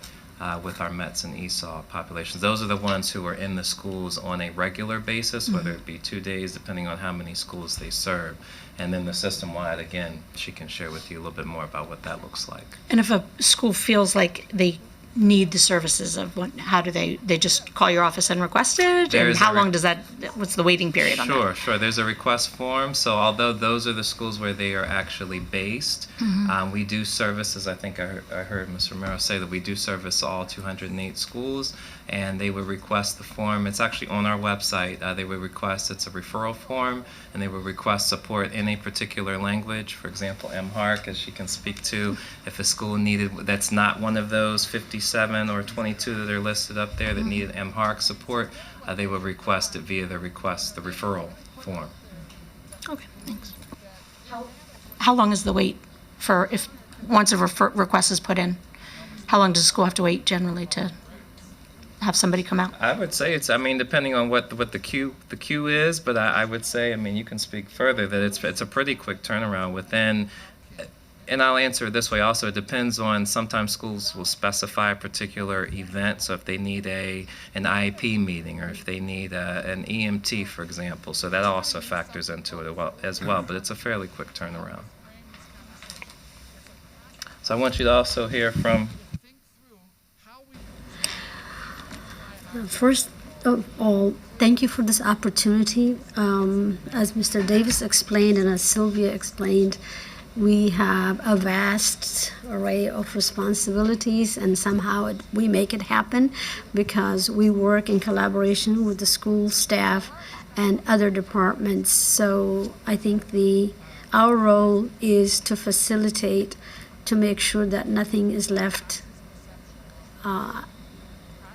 with our METS and ESOL populations. Those are the ones who are in the schools on a regular basis, whether it be 2 days, depending on how many schools they serve. And then the system-wide, again, she can share with you a little bit more about what that looks like. And if a school feels like they need the services of how do they just call your office and request it? And how long does that, what's the waiting period on that? Sure. There's a request form. So although those are the schools where they are actually based, we do service, as I think I heard Ms. Romero say, that we do service all 208 schools, and they would request the form. It's actually on our website. They would request, it's a referral form, and they would request support in a particular language. For example, MHARC, as she can speak to, if a school needed, that's not one of those 57 or 22 that are listed up there that needed MHARC support, they would request it via the referral form. Okay, thanks. How long is the wait for, if once a request is put in? How long does the school have to wait generally to have somebody come out? I would say it's, depending on what the queue is, but I would say, you can speak further, that it's a pretty quick turnaround within, and I'll answer it this way also, it depends on, sometimes schools will specify a particular event, so if they need an IEP meeting, or if they need an EMT, for example, so that also factors into it as well, but it's a fairly quick turnaround. So I want you to also hear from... First of all, thank you for this opportunity. As Mr. Davis explained and as Sylvia explained, we have a vast array of responsibilities, and somehow we make it happen because we work in collaboration with the school staff and other departments. So I think our role is to facilitate, to make sure that nothing is left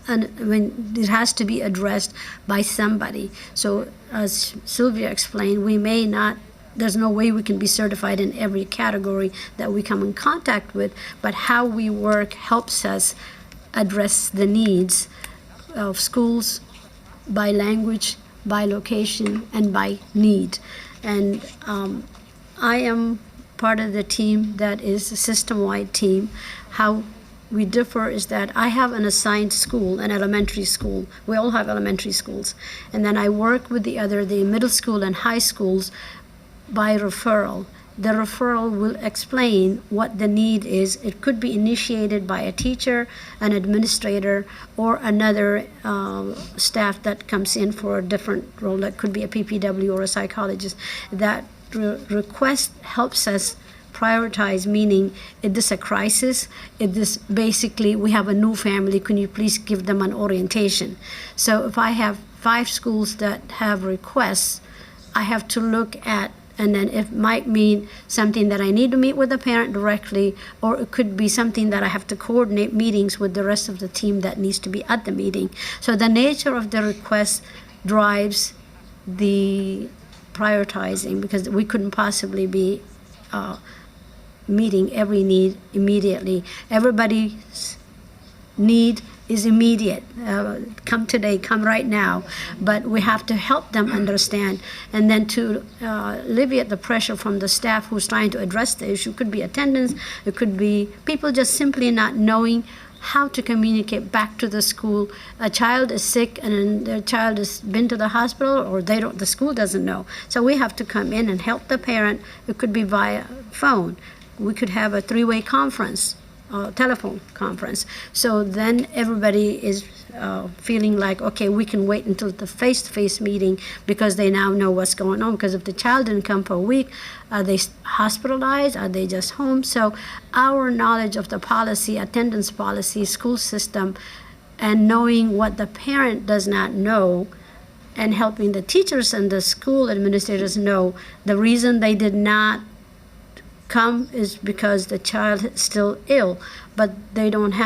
and when it has to be addressed by somebody. So as Sylvia explained, we may not there's no way we can be certified in every category that we come in contact with, but how we work helps us address the needs of schools by language, by location, and by need. And I am part of the team that is a system-wide team. How we differ is that I have an assigned school, an elementary school. We all have elementary schools. And then I work with the middle school and high schools by referral. The referral will explain what the need is. It could be initiated by a teacher, an administrator, or another staff that comes in for a different role. That could be a PPW or a psychologist. That request helps us prioritize, meaning, is this a crisis? Is this basically, we have a new family, can you please give them an orientation? So if I have 5 schools that have requests, I have to look at, and then it might mean something that I need to meet with the parent directly, or it could be something that I have to coordinate meetings with the rest of the team that needs to be at the meeting. So the nature of the request drives the prioritizing, because we couldn't possibly be meeting every need immediately. Everybody's need is immediate. Come today, come right now. But we have to help them understand. And then to alleviate the pressure from the staff who's trying to address the issue, could be attendance, it could be people just simply not knowing how to communicate back to the school. A child is sick and their child has been to the hospital, or the school doesn't know. So we have to come in and help the parent. It could be via phone. We could have a 3-way conference, telephone conference. So then everybody is feeling like, okay, we can wait until the face-to-face meeting because they now know what's going on. Because if the child didn't come for a week, are they hospitalized? Are they just home? So our knowledge of the policy, attendance policy, school system, and knowing what the parent does not know, and helping the teachers and the school administrators know the reason they did not come is because the child is still ill, but they don't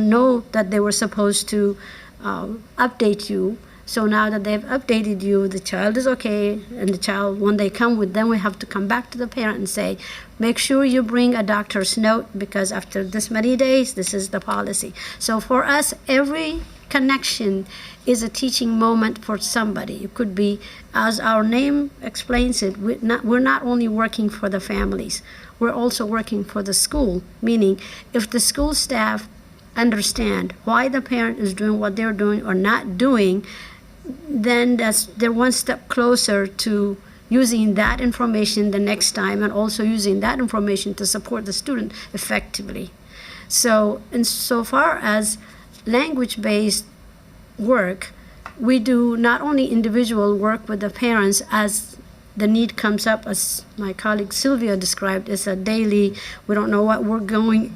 know that they were supposed to update you. So now that they've updated you, the child is okay, and the child, when they come with them, we have to come back to the parent and say, make sure you bring a doctor's note, because after this many days, this is the policy. So for us, every connection is a teaching moment for somebody. It could be, as our name explains it, we're not only working for the families, we're also working for the school, meaning if the school staff understand why the parent is doing what they're doing or not doing, then they're one step closer to using that information the next time, and also using that information to support the student effectively. So, insofar as language-based work, we do not only individual work with the parents as the need comes up, as my colleague Sylvia described. It's a daily, we don't know what we're going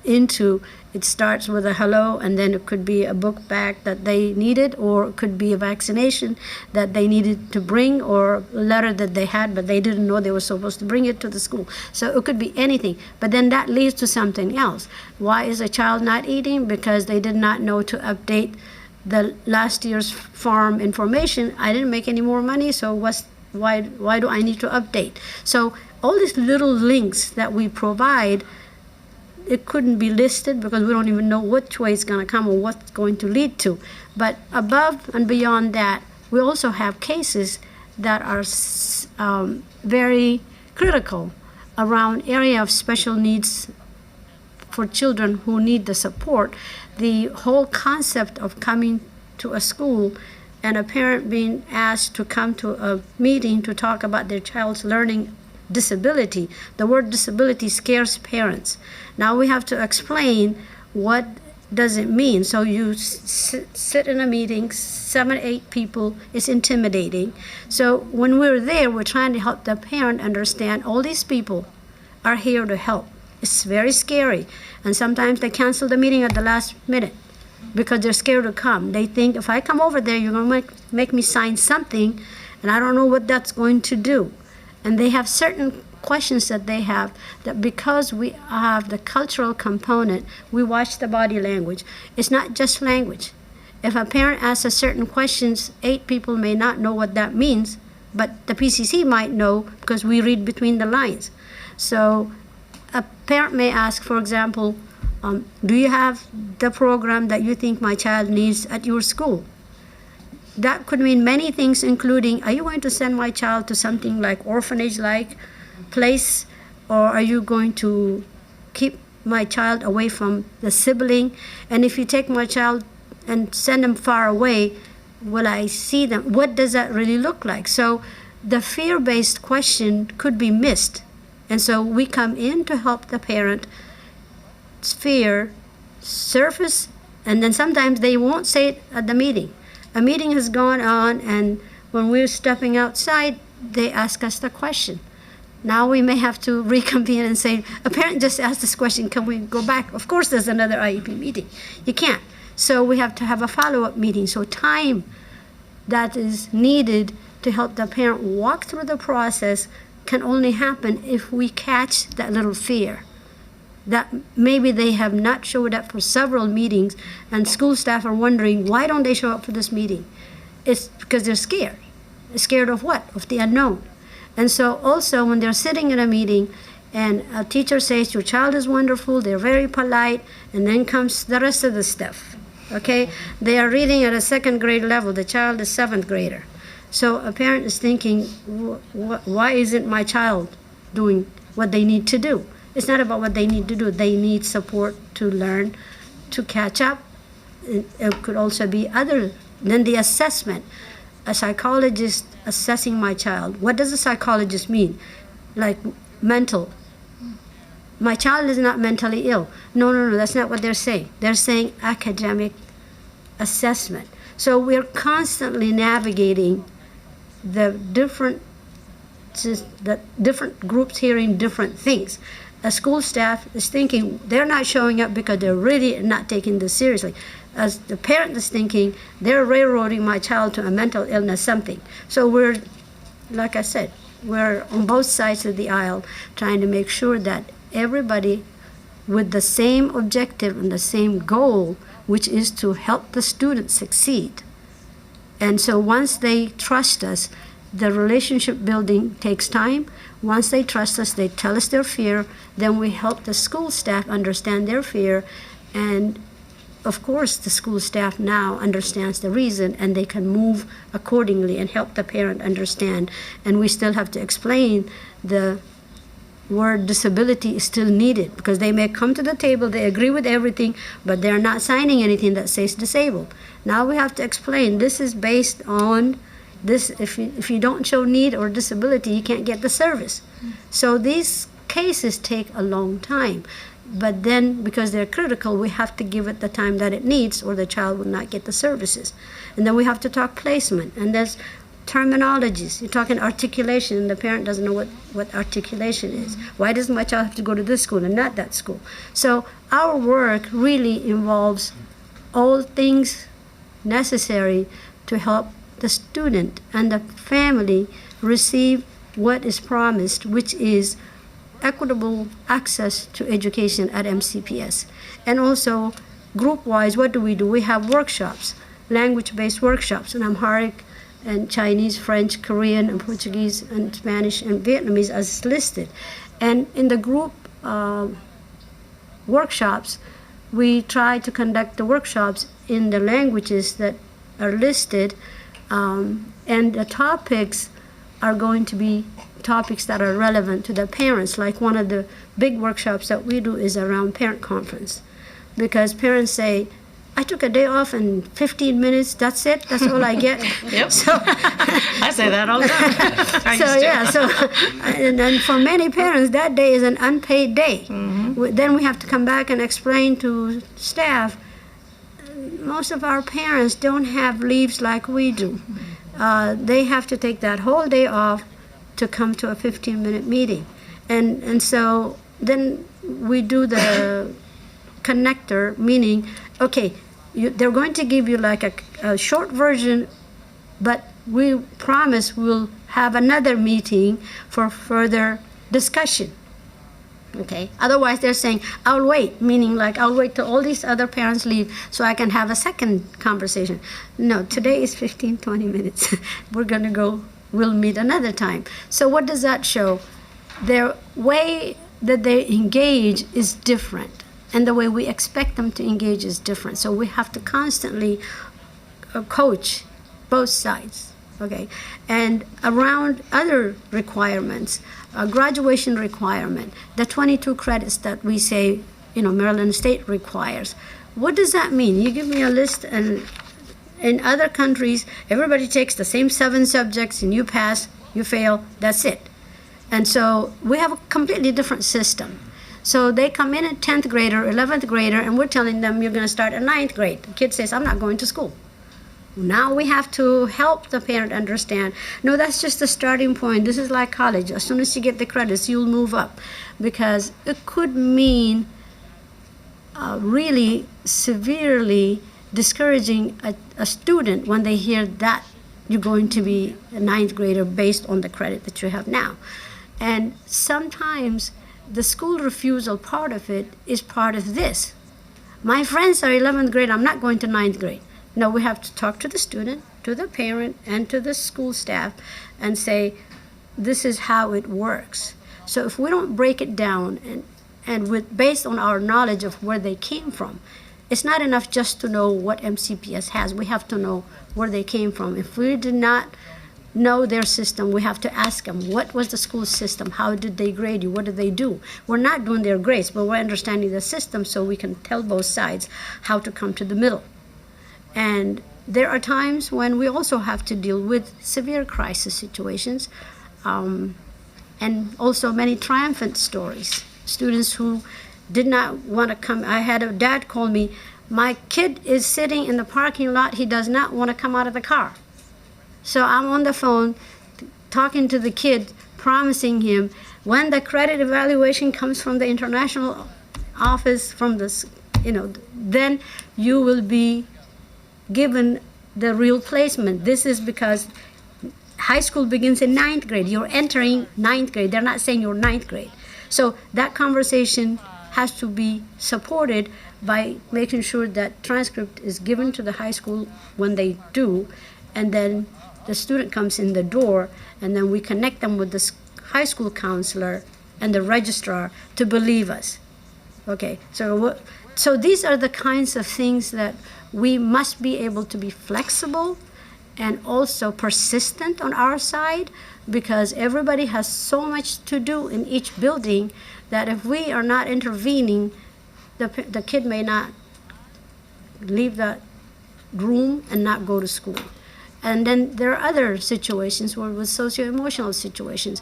into. It starts with a hello, and then it could be a book bag that they needed, or it could be a vaccination that they needed to bring, or a letter that they had but they didn't know they were supposed to bring it to the school. So it could be anything, but then that leads to something else. Why is a child not eating? Because they did not know to update the last year's farm information. I didn't make any more money, so why do I need to update? So all these little links that we provide, it couldn't be listed because we don't even know which way it's going to come or what's going to lead to. But above and beyond that, we also have cases that are very critical around area of special needs for children who need the support. The whole concept of coming to a school and a parent being asked to come to a meeting to talk about their child's learning disability. The word disability scares parents. Now we have to explain what does it mean. So you sit in a meeting, 7, 8 people, it's intimidating. So when we're there, we're trying to help the parent understand all these people are here to help. It's very scary. And sometimes they cancel the meeting at the last minute because they're scared to come. They think, if I come over there, you're going to make me sign something, and I don't know what that's going to do. And they have certain questions that they have, that because we have the cultural component, we watch the body language. It's not just language. If a parent asks a certain questions, 8 people may not know what that means, but the PCC might know because we read between the lines. So a parent may ask, for example, do you have the program that you think my child needs at your school? That could mean many things, including, are you going to send my child to something like orphanage-like place, or are you going to keep my child away from the sibling? And if you take my child and send them far away, will I see them? What does that really look like? So the fear-based question could be missed. And so we come in to help the parent fear surface, and then sometimes they won't say it at the meeting. A meeting has gone on, and when we're stepping outside, they ask us the question. Now we may have to reconvene and say, a parent just asked this question, can we go back? Of course, there's another IEP meeting. You can't. So we have to have a follow-up meeting. So time that is needed to help the parent walk through the process can only happen if we catch that little fear. That maybe they have not showed up for several meetings, and school staff are wondering, why don't they show up for this meeting? It's because they're scared. Scared of what? Of the unknown. And so also when they're sitting in a meeting and a teacher says, your child is wonderful, they're very polite, and then comes the rest of the stuff, okay? They are reading at a second grade level. The child is seventh grader. So a parent is thinking, why isn't my child doing what they need to do? It's not about what they need to do. They need support to learn, to catch up. It could also be other than the assessment. A psychologist assessing my child. What does a psychologist mean? Like mental. My child is not mentally ill. No, that's not what they're saying. They're saying academic assessment. So we're constantly navigating the different groups hearing different things. A school staff is thinking they're not showing up because they're really not taking this seriously. As the parent is thinking, they're railroading my child to a mental illness something. So we're, like I said, we're on both sides of the aisle trying to make sure that everybody with the same objective and the same goal, which is to help the student succeed. And so once they trust us, the relationship building takes time. Once they trust us, they tell us their fear, then we help the school staff understand their fear, and of course the school staff now understands the reason, and they can move accordingly and help the parent understand. And we still have to explain the word disability is still needed, because they may come to the table, they agree with everything, but they're not signing anything that says disabled. Now we have to explain this is based on this. If you don't show need or disability, you can't get the service. So these cases take a long time, but then because they're critical, we have to give it the time that it needs, or the child will not get the services. And then we have to talk placement, and there's terminologies. You're talking articulation, and the parent doesn't know what articulation is. Why does my child have to go to this school and not that school? So our work really involves all things necessary to help the student and the family receive what is promised, which is equitable access to education at MCPS. And also, group-wise, what do? We have workshops, language-based workshops, and Amharic and Chinese, French, Korean, and Portuguese, and Spanish, and Vietnamese as listed. And in the group workshops, we try to conduct the workshops in the languages that are listed, and the topics are going to be topics that are relevant to the parents. Like one of the big workshops that we do is around parent conference, because parents say, I took a day off in 15 minutes, that's it, that's all I get. Yep. So, I say that all the time. And for many parents, that day is an unpaid day. Then we have to come back and explain to staff, most of our parents don't have leaves like we do. They have to take that whole day off to come to a 15-minute meeting. And so then we do the connector, meaning, okay, they're going to give you like a short version, but we promise we'll have another meeting for further discussion. Okay. Otherwise, they're saying, I'll wait, meaning like I'll wait till all these other parents leave so I can have a second conversation. No, today is 15, 20 minutes. We're going to go we'll meet another time. So what does that show? Their way that they engage is different, and the way we expect them to engage is different. So we have to constantly coach both sides, okay? And around other requirements, graduation requirement, the 22 credits that we say, Maryland State requires. What does that mean? You give me a list, and in other countries, everybody takes the same 7 subjects, and you pass, you fail, that's it. And so we have a completely different system. So they come in at 10th grader, 11th grader, and we're telling them you're going to start at 9th grade. The kid says, I'm not going to school. Now we have to help the parent understand, no, that's just the starting point. This is like college. As soon as you get the credits, you'll move up. Because it could mean really severely discouraging a student when they hear that you're going to be a 9th grader based on the credit that you have now. And sometimes the school refusal part of it is part of this. My friends are 11th grade, I'm not going to 9th grade. No, we have to talk to the student, to the parent, and to the school staff and say, this is how it works. So if we don't break it down and based on our knowledge of where they came from, it's not enough just to know what MCPS has. We have to know where they came from. If we did not know their system, we have to ask them, what was the school system? How did they grade you? What did they do? We're not doing their grades, but we're understanding the system so we can tell both sides how to come to the middle. And there are times when we also have to deal with severe crisis situations, and also many triumphant stories. Students who did not want to come. I had a dad call me, my kid is sitting in the parking lot, he does not want to come out of the car. So I'm on the phone talking to the kid, promising him when the credit evaluation comes from the international office, from the, then you will be given the real placement. This is because high school begins in 9th grade. You're entering 9th grade. They're not saying you're 9th grade. So that conversation has to be supported by making sure that transcript is given to the high school when they do, and then the student comes in the door, and then we connect them with the high school counselor and the registrar to believe us. Okay, so these are the kinds of things that we must be able to be flexible and also persistent on our side, because everybody has so much to do in each building that if we are not intervening, the kid may not leave the room and not go to school. And then there are other situations where with socio-emotional situations,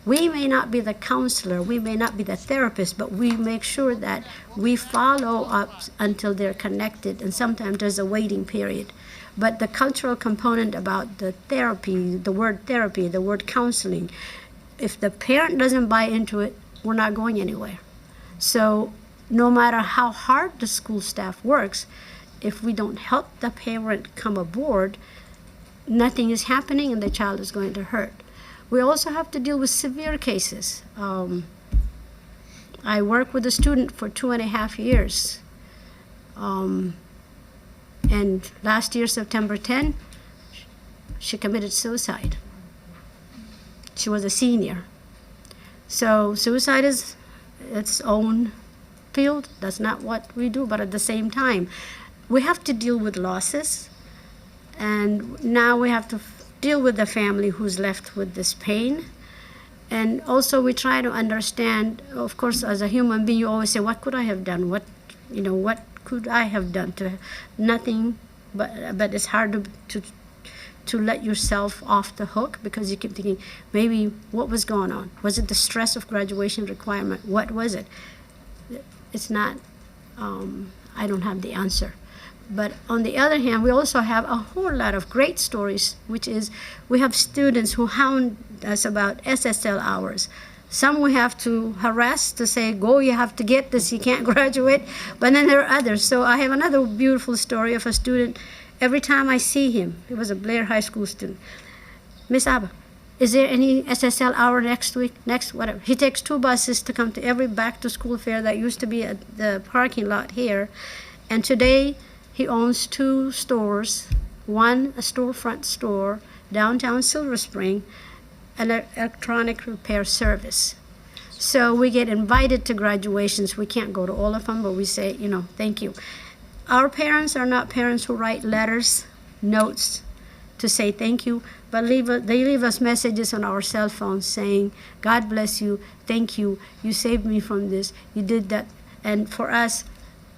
we may not be the counselor, we may not be the therapist, but we make sure that we follow up until they're connected, and sometimes there's a waiting period. But the cultural component about the therapy, the word counseling, if the parent doesn't buy into it, we're not going anywhere. So no matter how hard the school staff works, if we don't help the parent come aboard, nothing is happening and the child is going to hurt. We also have to deal with severe cases. I worked with a student for 2.5 years. And last year, September 10, she committed suicide. She was a senior. So suicide is its own field. That's not what we do, but at the same time, we have to deal with losses. And now we have to deal with the family who's left with this pain. And also we try to understand, of course, as a human being, you always say, what could I have done? What could I have done? Nothing, but it's hard to let yourself off the hook, because you keep thinking, maybe what was going on? Was it the stress of graduation requirement? What was it? It's not, I don't have the answer. But on the other hand, we also have a whole lot of great stories, which is we have students who hound us about SSL hours. Some we have to harass to say, go, you have to get this, you can't graduate. But then there are others. So I have another beautiful story of a student. Every time I see him, he was a Blair High School student, Miss Abba, is there any SSL hour next week? Next, whatever. He takes 2 buses to come to every back to school fair that used to be at the parking lot here. And today, he owns 2 stores, one a storefront store downtown Silver Spring, electronic repair service. So we get invited to graduations. We can't go to all of them, but we say, thank you. Our parents are not parents who write letters, notes to say thank you, but they leave us messages on our cell phones saying, God bless you, thank you, you saved me from this, you did that. And for us,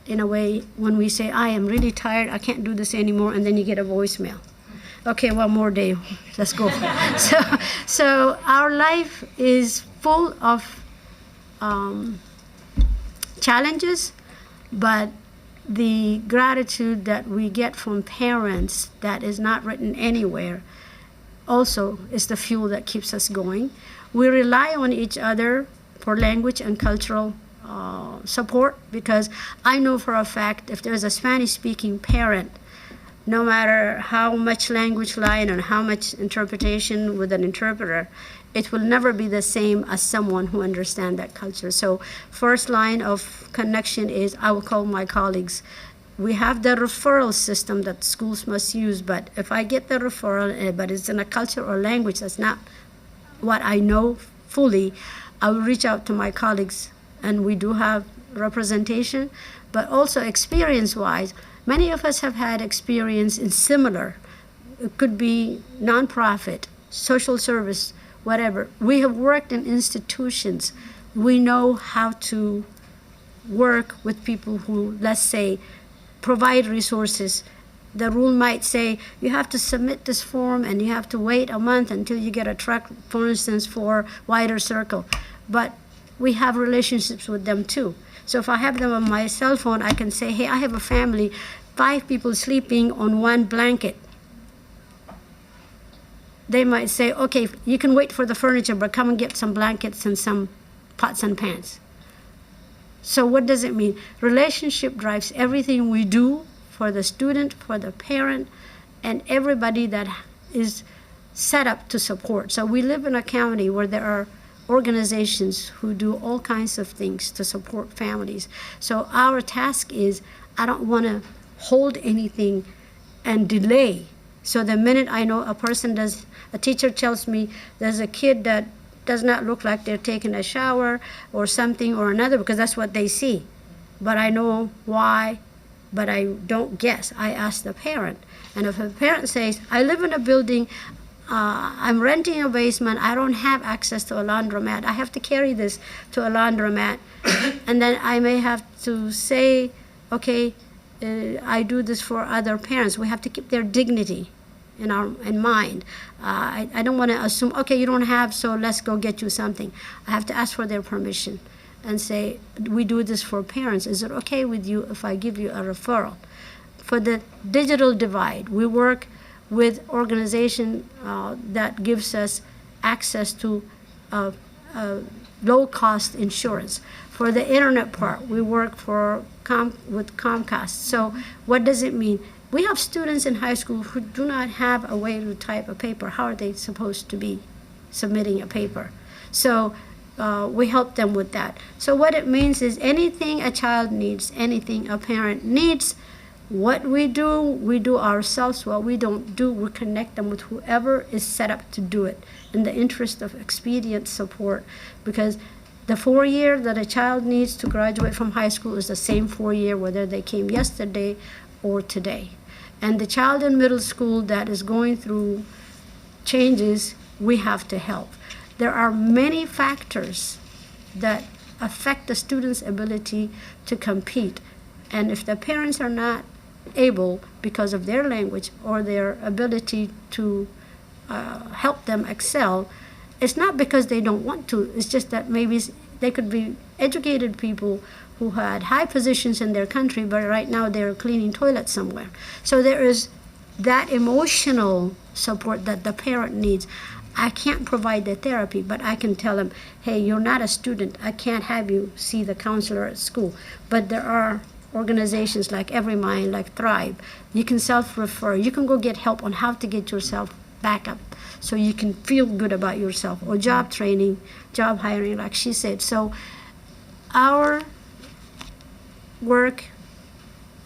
in a way, when we say, I am really tired, I can't do this anymore, and then you get a voicemail. Okay, one more day, let's go. So our life is full of challenges, but the gratitude that we get from parents that is not written anywhere also is the fuel that keeps us going. We rely on each other for language and cultural support, because I know for a fact if there's a Spanish-speaking parent, no matter how much language line and how much interpretation with an interpreter, it will never be the same as someone who understands that culture. So first line of connection is I will call my colleagues. We have the referral system that schools must use, but if I get the referral, but it's in a culture or language that's not what I know fully, I will reach out to my colleagues, and we do have representation, but also experience-wise, many of us have had experience in similar, it could be nonprofit, social service, whatever. We have worked in institutions. We know how to work with people who, let's say, provide resources. The rule might say you have to submit this form and you have to wait a month until you get a truck, for instance, for Wider Circle. But we have relationships with them too. So if I have them on my cell phone, I can say, hey, I have a family, 5 people sleeping on one blanket. They might say, okay, you can wait for the furniture, but come and get some blankets and some pots and pans. So what does it mean? Relationship drives everything we do for the student, for the parent, and everybody that is set up to support. So we live in a county where there are organizations who do all kinds of things to support families. So our task is, I don't want to hold anything and delay. So the minute I know a teacher tells me there's a kid that does not look like they're taking a shower or something or another, because that's what they see. But I know why, but I don't guess. I ask the parent. And if a parent says, I live in a building, I'm renting a basement, I don't have access to a laundromat, I have to carry this to a laundromat, and then I may have to say, okay, I do this for other parents. We have to keep their dignity in mind. I don't want to assume, okay, you don't have, so let's go get you something. I have to ask for their permission and say, we do this for parents. Is it okay with you if I give you a referral? For the digital divide, we work with organization that gives us access to low-cost insurance. For the internet part, we work with Comcast. So what does it mean? We have students in high school who do not have a way to type a paper. How are they supposed to be submitting a paper? So we help them with that. So what it means is anything a child needs, anything a parent needs, what we do ourselves. What we don't do, we connect them with whoever is set up to do it in the interest of expedient support, because the 4-year that a child needs to graduate from high school is the same 4-year whether they came yesterday or today. And the child in middle school that is going through changes, we have to help. There are many factors that affect the student's ability to compete. And if the parents are not able, because of their language or their ability to help them excel, it's not because they don't want to, it's just that maybe they could be educated people who had high positions in their country, but right now they're cleaning toilets somewhere. So there is that emotional support that the parent needs. I can't provide the therapy, but I can tell them, hey, you're not a student. I can't have you see the counselor at school. But there are organizations like Every Mind, like Thrive. You can self-refer. You can go get help on how to get yourself back up so you can feel good about yourself, or job training, job hiring, like she said. So our work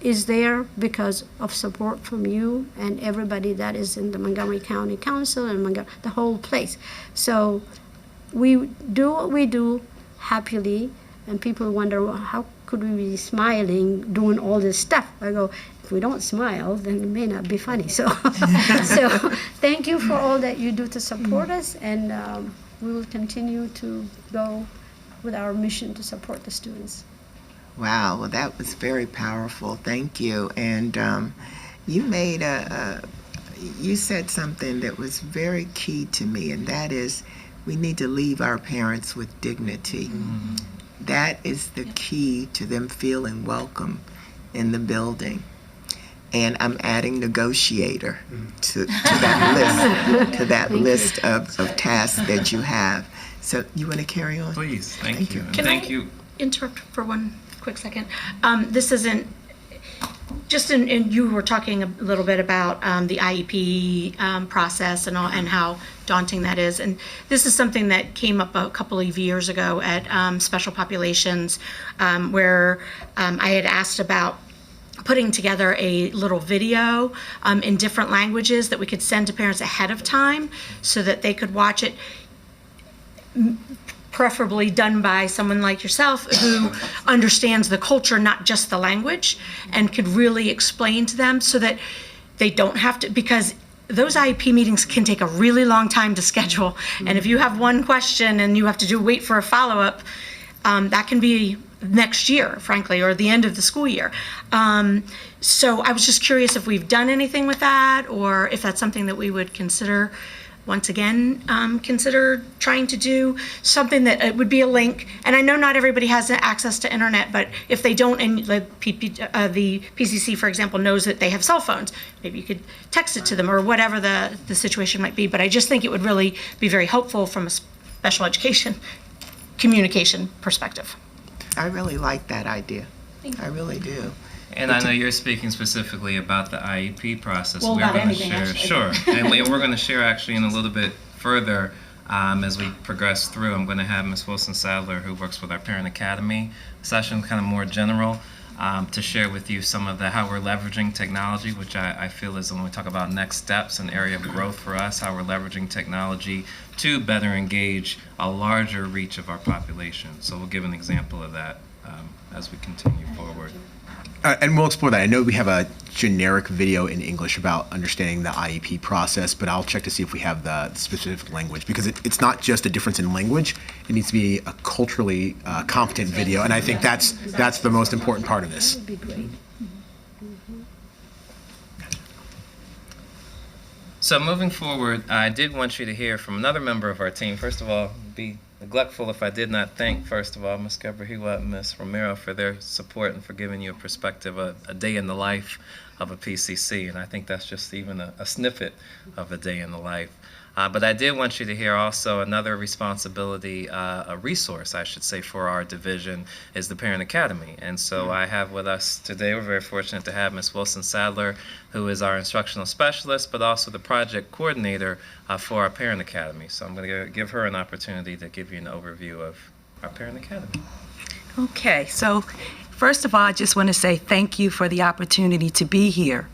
is there because of support from you and everybody that is in the Montgomery County Council and the whole place. So we do what we do happily, and people wonder, well, how could we be smiling doing all this stuff? I go, if we don't smile, then it may not be funny. So, so thank you for all that you do to support us, and we will continue to go with our mission to support the students. Wow, well, that was very powerful. Thank you. And you made you said something that was very key to me, and that is we need to leave our parents with dignity. Mm-hmm. That is the key to them feeling welcome in the building. And I'm adding negotiator to that list of tasks that you have. So you want to carry on? Please, thank you. And Can thank I you. interrupt for one quick second? This isn't just in you were talking a little bit about the IEP process and all, and how daunting that is. And this is something that came up a couple of years ago at Special Populations, where I had asked about putting together a little video in different languages that we could send to parents ahead of time so that they could watch it, preferably done by someone like yourself who understands the culture, not just the language, and could really explain to them so that they don't have to, because those IEP meetings can take a really long time to schedule. And if you have one question and you have to wait for a follow-up, that can be next year, frankly, or the end of the school year. So I was just curious if we've done anything with that, or if that's something that we would consider, once again, consider trying to do something that it would be a link. And I know not everybody has access to internet, but if they don't, and the PCC, for example, knows that they have cell phones, maybe you could text it to them or whatever the situation might be. But I just think it would really be very helpful from a special education communication perspective. I really like that idea. I really do. And I know you're speaking specifically about the IEP process. Well, we're about going to anything, share, actually. sure, and we're going to share actually in a little bit further as we progress through. I'm going to have Ms. Wilson Sadler, who works with our Parent Academy session, kind of more general, to share with you some of how we're leveraging technology, which I feel is when we talk about next steps, an area of growth for us, how we're leveraging technology to better engage a larger reach of our population. So we'll give an example of that as we continue forward. And we'll explore that. I know we have a generic video in English about understanding the IEP process, but I'll check to see if we have the specific language, because it's not just a difference in language. It needs to be a culturally competent video, and I think that's the most important part of this. That would be great. So moving forward, I did want you to hear from another member of our team. First of all, be neglectful if I did not thank, first of all, Ms. Garcia and Ms. Romero for their support and for giving you a perspective, a day in the life of a PCC. And I think that's just even a snippet of a day in the life. But I did want you to hear also another responsibility, a resource, I should say, for our division is the Parent Academy. And so I have with us today, we're very fortunate to have Ms. Wilson Sadler, who is our instructional specialist, but also the project coordinator for our Parent Academy. So I'm going to give her an opportunity to give you an overview of our Parent Academy. Okay, so first of all, I just want to say thank you for the opportunity to be here.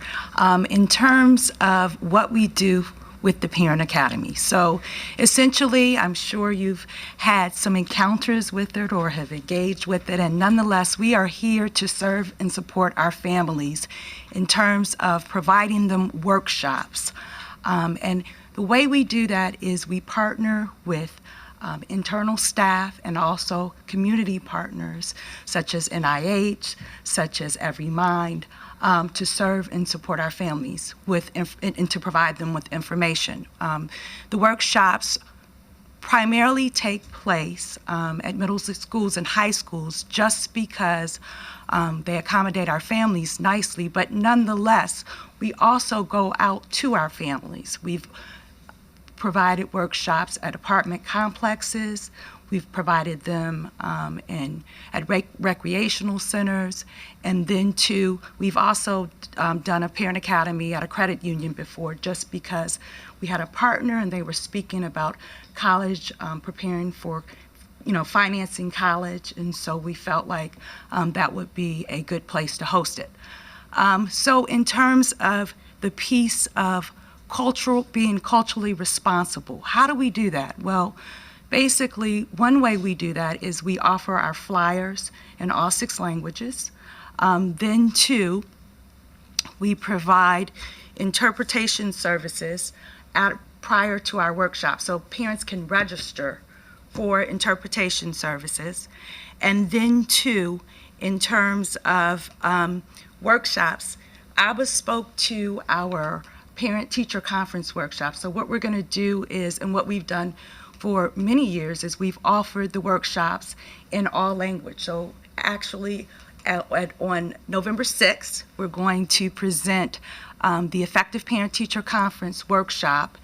In terms of what we do with the Parent Academy. So essentially, I'm sure you've had some encounters with it or have engaged with it, and nonetheless, we are here to serve and support our families in terms of providing them workshops. And the way we do that is we partner with internal staff and also community partners such as NIH, such as Every Mind, to serve and support our families with and to provide them with information. The workshops primarily take place at middle schools and high schools just because they accommodate our families nicely, but nonetheless, we also go out to our families. We've provided workshops at apartment complexes. We've provided them at recreational centers. And then too, we've also done a Parent Academy at a credit union before, just because we had a partner and they were speaking about college, preparing for, financing college. And so we felt like that would be a good place to host it. So in terms of the piece of being culturally responsible, how do we do that? Well, basically, one way we do that is we offer our flyers in all 6 languages. Then, 2, we provide interpretation services prior to our workshop, so parents can register for interpretation services. And then, 2, in terms of workshops, Abba spoke to our parent-teacher conference workshop. So what we're going to do is, and what we've done for many years, is we've offered the workshops in all language. So actually, on November 6th, we're going to present the Effective Parent-Teacher Conference workshop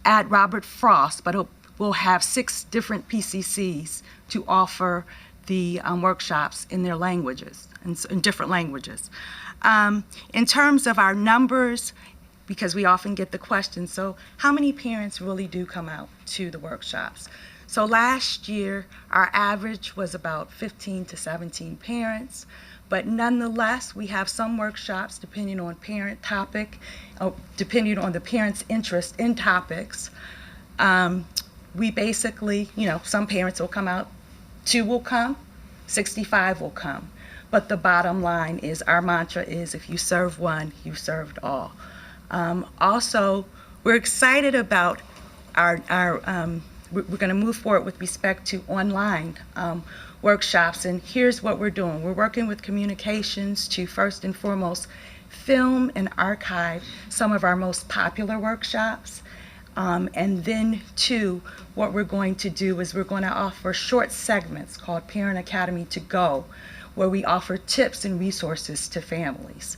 at Robert Frost, but we'll have 6 different PCCs to offer the workshops in their languages, in different languages. In terms of our numbers, because we often get the question, so how many parents really do come out to the workshops? So last year, our average was about 15 to 17 parents, but nonetheless, we have some workshops, depending on parent topic, depending on the parent's interest in topics. We basically, some parents will come out, 2 will come, 65 will come. But the bottom line is, our mantra is, if you serve one, you served all. Also, we're excited about we're going to move forward with respect to online workshops, and here's what we're doing. We're working with communications to first and foremost film and archive some of our most popular workshops. And then 2, what we're going to do is we're going to offer short segments called Parent Academy to Go, where we offer tips and resources to families.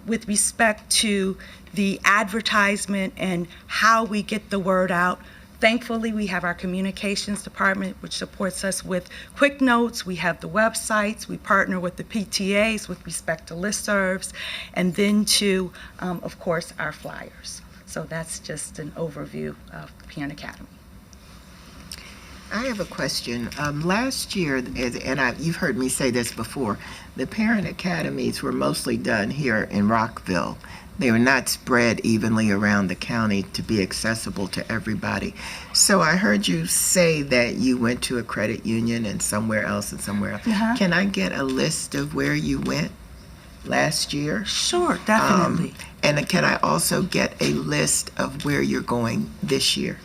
With respect to the advertisement and how we get the word out, thankfully we have our communications department, which supports us with quick notes. We have the websites. We partner with the PTAs with respect to listservs, and then to, of course, our flyers. So that's just an overview of the Parent Academy. I have a question. Last year, and you've heard me say this before, the parent academies were mostly done here in Rockville. They were not spread evenly around the county to be accessible to everybody. So I heard you say that you went to a credit union and somewhere else and somewhere else. Uh-huh. Can I get a list of where you went last year? Sure, definitely. And can I also get a list of where you're going this year?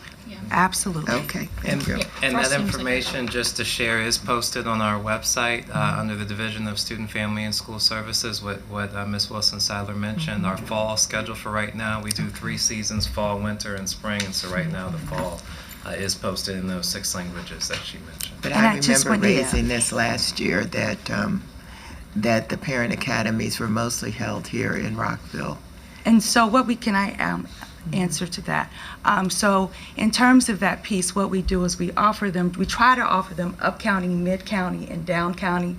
Absolutely. Okay, thank you. And that information, just to share, is posted on our website under the Division of Student, Family, and School Services, what Ms. Wilson-Sadler mentioned. Our fall schedule for right now, we do 3 seasons, fall, winter, and spring, and so right now the fall is posted in those 6 languages that she mentioned. But I remember raising this last year that the parent academies were mostly held here in Rockville. And so answer to that. So in terms of that piece, what we do is we try to offer them up county, mid county, and down county.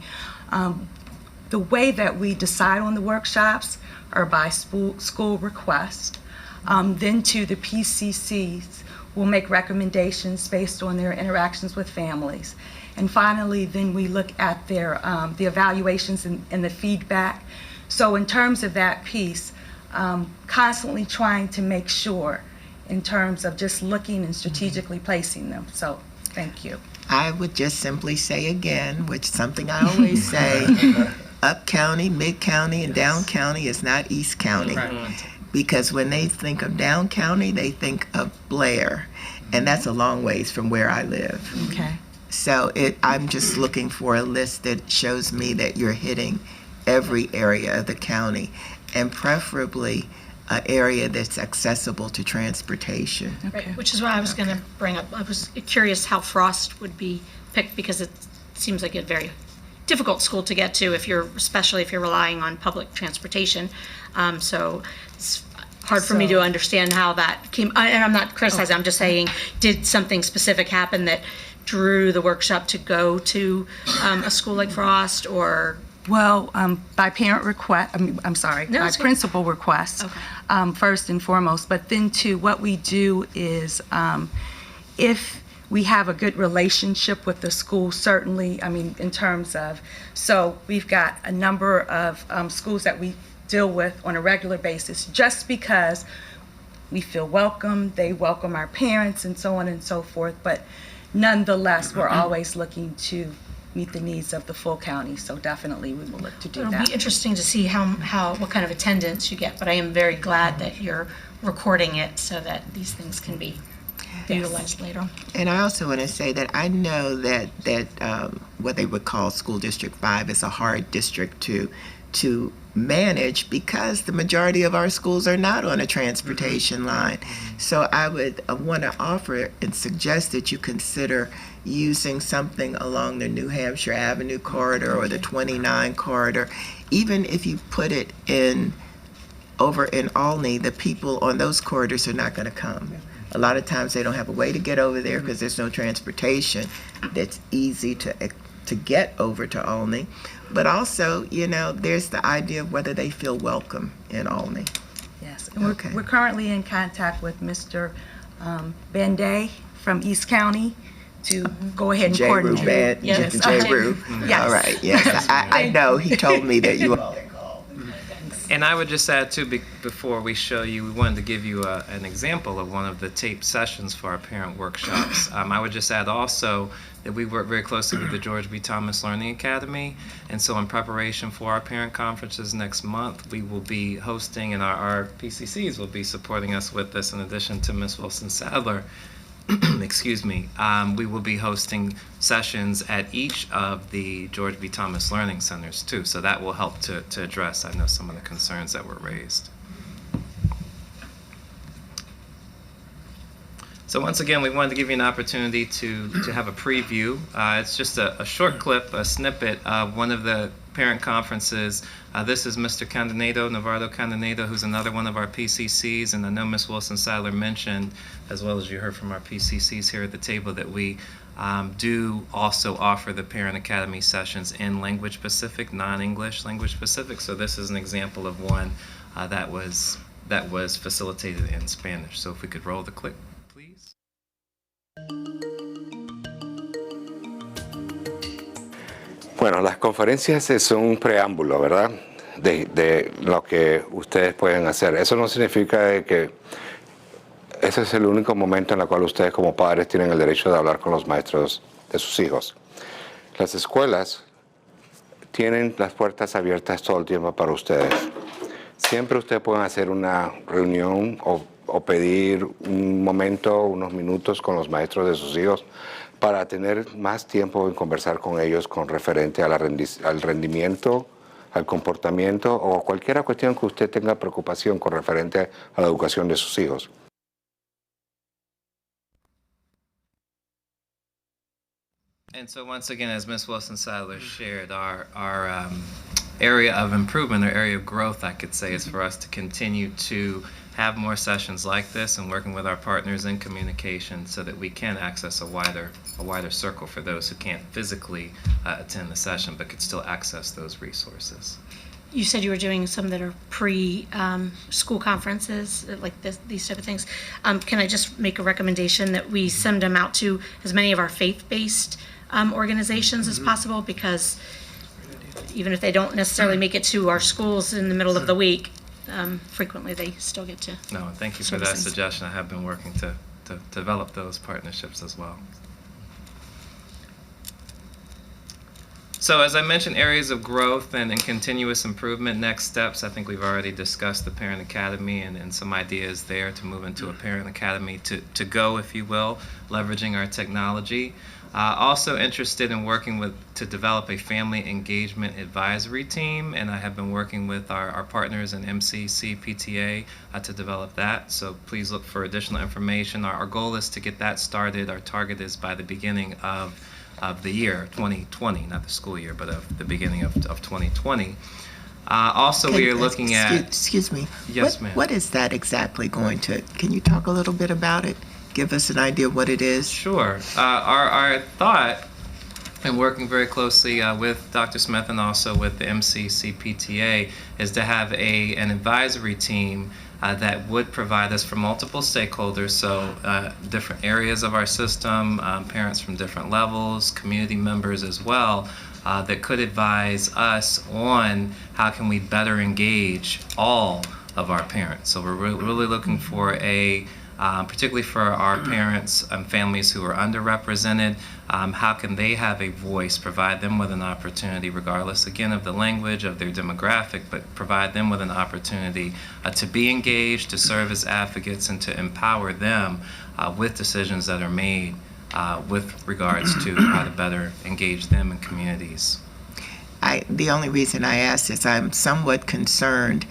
The way that we decide on the workshops are by school request. Then to the PCCs will make recommendations based on their interactions with families. And finally, then we look at their the evaluations and the feedback. So in terms of that piece, constantly trying to make sure in terms of just looking and strategically placing them. So thank you. I would just simply say again, which is something I always say, up county, mid county, and down county is not East County. Right. Because when they think of down county, they think of Blair, and that's a long ways from where I live. Okay. So I'm just looking for a list that shows me that you're hitting every area of the county, and preferably an area that's accessible to transportation. Right, which is what I was going to bring up. I was curious how Frost would be picked, because it seems like a very difficult school to get to, especially if you're relying on public transportation. So it's hard for me to understand how that came. And I'm not criticizing. I'm just saying, did something specific happen that drew the workshop to go to a school like Frost, or? Well, by parent request, by principal request, first and foremost. But then too, what we do is, if we have a good relationship with the school, certainly, in terms of, so we've got a number of schools that we deal with on a regular basis, just because we feel welcome, they welcome our parents, and so on and so forth. But nonetheless, we're always looking to meet the needs of the full county, so definitely we will look to do It'll that. be interesting to see what kind of attendance you get, but I am very glad that you're recording it so that these things can be utilized later. And I also want to say that I know that what they would call School District 5 is a hard district to manage because the majority of our schools are not on a transportation line. So I would want to offer and suggest that you consider using something along the New Hampshire Avenue corridor or the 29 corridor. Even if you put it over in Olney, the people on those corridors are not going to come. A lot of times they don't have a way to get over there because there's no transportation that's easy to get over to Olney. But also, there's the idea of whether they feel welcome in Olney. Yes, and we're currently in contact with Mr. Banday from East County to go ahead and coordinate. Yes. Yes. All right, yes. I know, he told me that you all. And I would just add too, before we show you, we wanted to give you an example of one of the taped sessions for our parent workshops. I would just add also that we work very closely with the George B. Thomas Learning Academy, and so in preparation for our parent conferences next month, we will be hosting, and our PCCs will be supporting us with this in addition to Ms. Wilson-Sadler. Excuse me, we will be hosting sessions at each of the George B. Thomas Learning Centers too, so that will help to address, I know, some of the concerns that were raised. So once again, we wanted to give you an opportunity to have a preview. It's just a short clip, a snippet of one of the parent conferences. This is Mr. Candidato, Navarro Candidato, who's another one of our PCCs, and I know Ms. Wilson-Sadler mentioned, as well as you heard from our PCCs here at the table, that we do also offer the Parent Academy sessions in language specific, non-English language specific. So this is an example of one that was facilitated in Spanish. So if we could roll the clip. Bueno, las conferencias son un preámbulo, ¿verdad? De lo que ustedes pueden hacer. Eso no significa que ese es el único momento en el cual ustedes como padres tienen el derecho de hablar con los maestros de sus hijos. Las escuelas tienen las puertas abiertas todo el tiempo para ustedes. Siempre ustedes pueden hacer una reunión o pedir un momento, unos minutos con los maestros de sus hijos para tener más tiempo en conversar con ellos con referente al rendimiento, al comportamiento o cualquier cuestión que usted tenga preocupación con referente a la educación de sus hijos. And so once again, as Ms. Wilson-Sadler shared, our area of improvement or area of growth, I could say, is for us to continue to have more sessions like this and working with our partners in communication so that we can access a wider circle for those who can't physically attend the session but could still access those resources. You said you were doing some that are pre-school conferences, like these type of things. Can I just make a recommendation that we send them out to as many of our faith-based organizations as possible, because even if they don't necessarily make it to our schools in the middle of the week, frequently they still get to. No, thank you for that suggestion. I have been working to develop those partnerships as well. So as I mentioned, areas of growth and continuous improvement, next steps, I think we've already discussed the Parent Academy and some ideas there to move into a Parent Academy to go, if you will, leveraging our technology. Also interested in working to develop a family engagement advisory team, and I have been working with our partners in MCPS-MD to develop that. So please look for additional information. Our goal is to get that started. Our target is by the beginning of the year 2020, not the school year, but of the beginning of 2020. Also, we are looking at. Excuse me. Yes, ma'am. What is that exactly going to? Can you talk a little bit about it? Give us an idea of what it is. Sure. Our thought, and working very closely with Dr. Smith and also with the MCPS-MD, is to have an advisory team that would provide us for multiple stakeholders, so different areas of our system, parents from different levels, community members as well, that could advise us on how can we better engage all of our parents. So we're really looking for a, particularly for our parents and families who are underrepresented, how can they have a voice, provide them with an opportunity, regardless again of the language, of their demographic, but provide them with an opportunity to be engaged, to serve as advocates, and to empower them with decisions that are made with regards to how to better engage them in communities. The only reason I ask is I'm somewhat concerned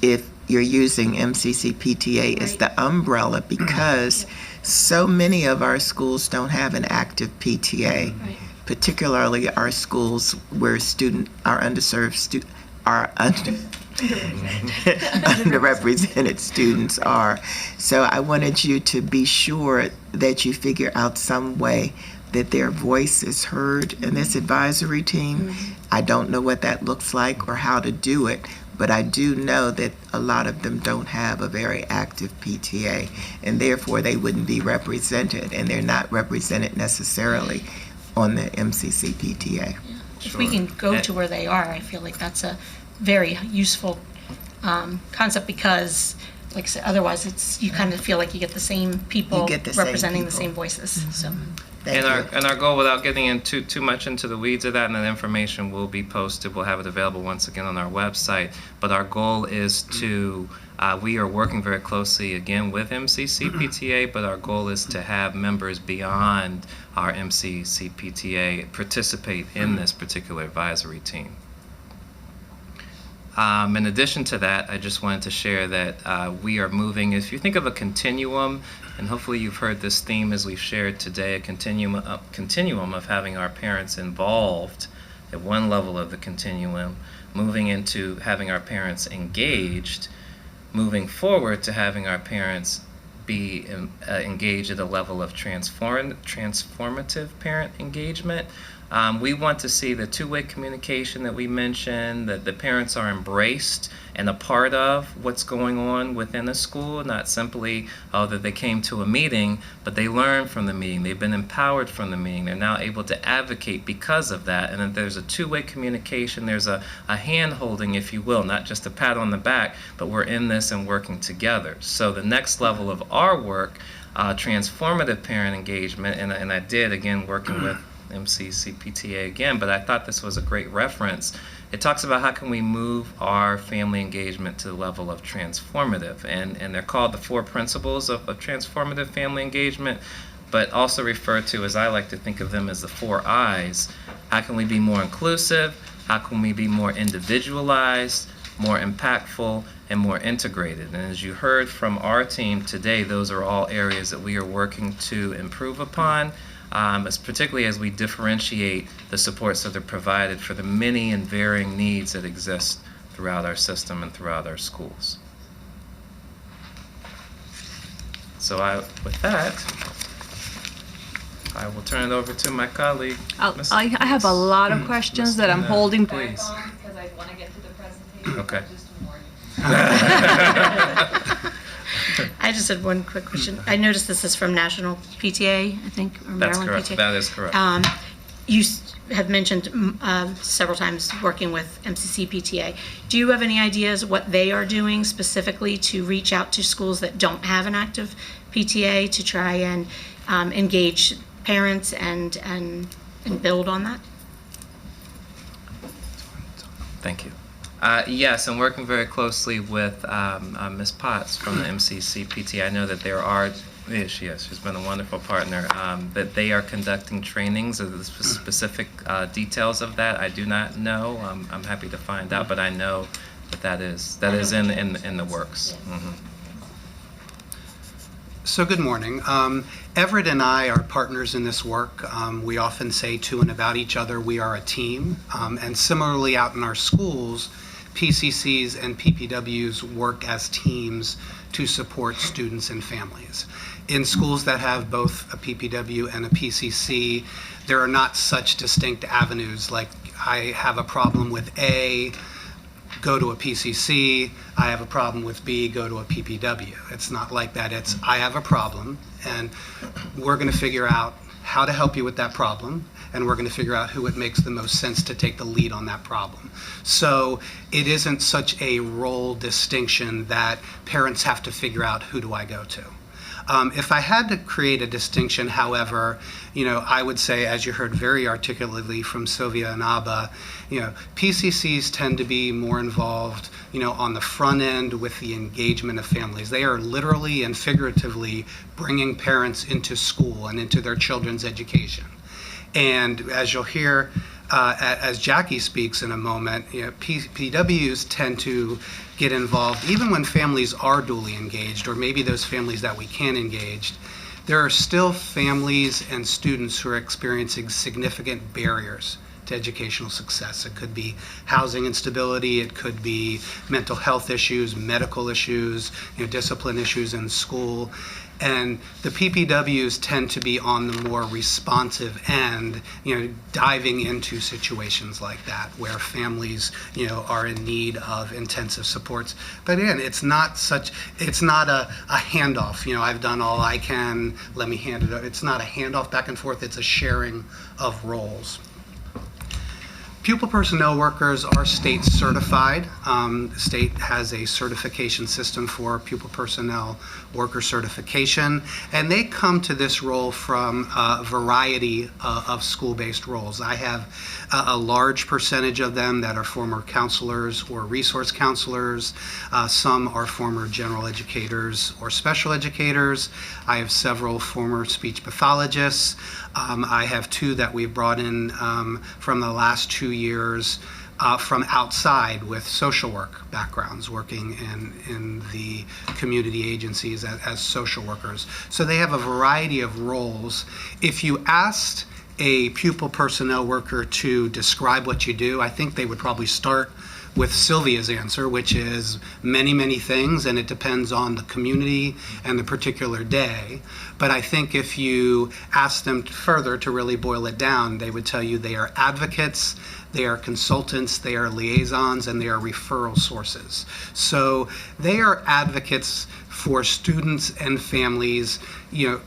if you're using MCC-PTA as the umbrella, because so many of our schools don't have an active PTA, particularly our schools where our underrepresented students are. So I wanted you to be sure that you figure out some way that their voice is heard in this advisory team. I don't know what that looks like or how to do it, but I do know that a lot of them don't have a very active PTA, and therefore they wouldn't be represented, and they're not represented necessarily on the MCC PTA. If we can go to where they are, I feel like that's a very useful concept, because, like I said, otherwise it's, you kind of feel like you get the same people representing the same voices. So. And our goal, without getting into too much into the weeds of that, and the information will be posted, we'll have it available once again on our website, but our goal is to, we are working very closely again with MCC-PTA, but our goal is to have members beyond our MCC-PTA participate in this particular advisory team. In addition to that, I just wanted to share that we are moving, if you think of a continuum, and hopefully you've heard this theme as we've shared today, a continuum of having our parents involved at one level of the continuum, moving into having our parents engaged, moving forward to having our parents be engaged at a level of transformative parent engagement. We want to see the two-way communication that we mentioned, that the parents are embraced and a part of what's going on within the school, not simply, that they came to a meeting, but they learned from the meeting, they've been empowered from the meeting, they're now able to advocate because of that, and that there's a two-way communication, there's a hand-holding, if you will, not just a pat on the back, but we're in this and working together. So the next level of our work, transformative parent engagement, and I did, again, working with MCC-PTA again, but I thought this was a great reference. It talks about how can we move our family engagement to the level of transformative, and they're called the 4 principles of transformative family engagement, but also referred to, as I like to think of them, as the 4 I's. How can we be more inclusive? How can we be more individualized, more impactful, and more integrated? And as you heard from our team today, those are all areas that we are working to improve upon, particularly as we differentiate the supports that are provided for the many and varying needs that exist throughout our system and throughout our schools. So with that, I will turn it over to my colleague. I have a lot of questions that I'm holding. Please. Because I want to get to the presentation. Okay. I just had one quick question. I noticed this is from National PTA, I think, or That's Maryland correct. PTA. That is correct. You have mentioned several times working with MCC PTA. Do you have any ideas what they are doing specifically to reach out to schools that don't have an active PTA to try and engage parents and build on that? Thank you. Yes, I'm working very closely with Ms. Potts from the MCC PTA. I know that there are, she's been a wonderful partner, that they are conducting trainings of the specific details of that. I do not know. I'm happy to find out, but I know that is in the works. Mm-hmm. So good morning. Everett and I are partners in this work. We often say to and about each other, we are a team. And similarly out in our schools, PCCs and PPWs work as teams to support students and families. In schools that have both a PPW and a PCC, there are not such distinct avenues like I have a problem with A, go to a PCC, I have a problem with B, go to a PPW. It's not like that. It's I have a problem and we're going to figure out how to help you with that problem, and we're going to figure out who it makes the most sense to take the lead on that problem. So it isn't such a role distinction that parents have to figure out, who do I go to? If I had to create a distinction, however, I would say, as you heard very articulately from Sylvia and Abba, PCCs tend to be more involved, on the front end with the engagement of families. They are literally and figuratively bringing parents into school and into their children's education. And as you'll hear, as Jackie speaks in a moment, PWs tend to get involved even when families are dually engaged, or maybe those families that we can engage. There are still families and students who are experiencing significant barriers to educational success. It could be housing instability, it could be mental health issues, medical issues, discipline issues in school. And the PPWs tend to be on the more responsive end, diving into situations like that where families, are in need of intensive supports. But again, it's not a handoff. I've done all I can, let me hand it over. It's not a handoff back and forth, it's a sharing of roles. Pupil personnel workers are state certified. The state has a certification system for pupil personnel worker certification, and they come to this role from a variety of school-based roles. I have a large percentage of them that are former counselors or resource counselors. Some are former general educators or special educators. I have several former speech pathologists. I have 2 that we've brought in from the last 2 years from outside with social work backgrounds, working in the community agencies as social workers. So they have a variety of roles. If you asked a pupil personnel worker to describe what you do, I think they would probably start with Sylvia's answer, which is many, many things, and it depends on the community and the particular day. But I think if you ask them further to really boil it down, they would tell you they are advocates, they are consultants, they are liaisons, and they are referral sources. So they are advocates for students and families,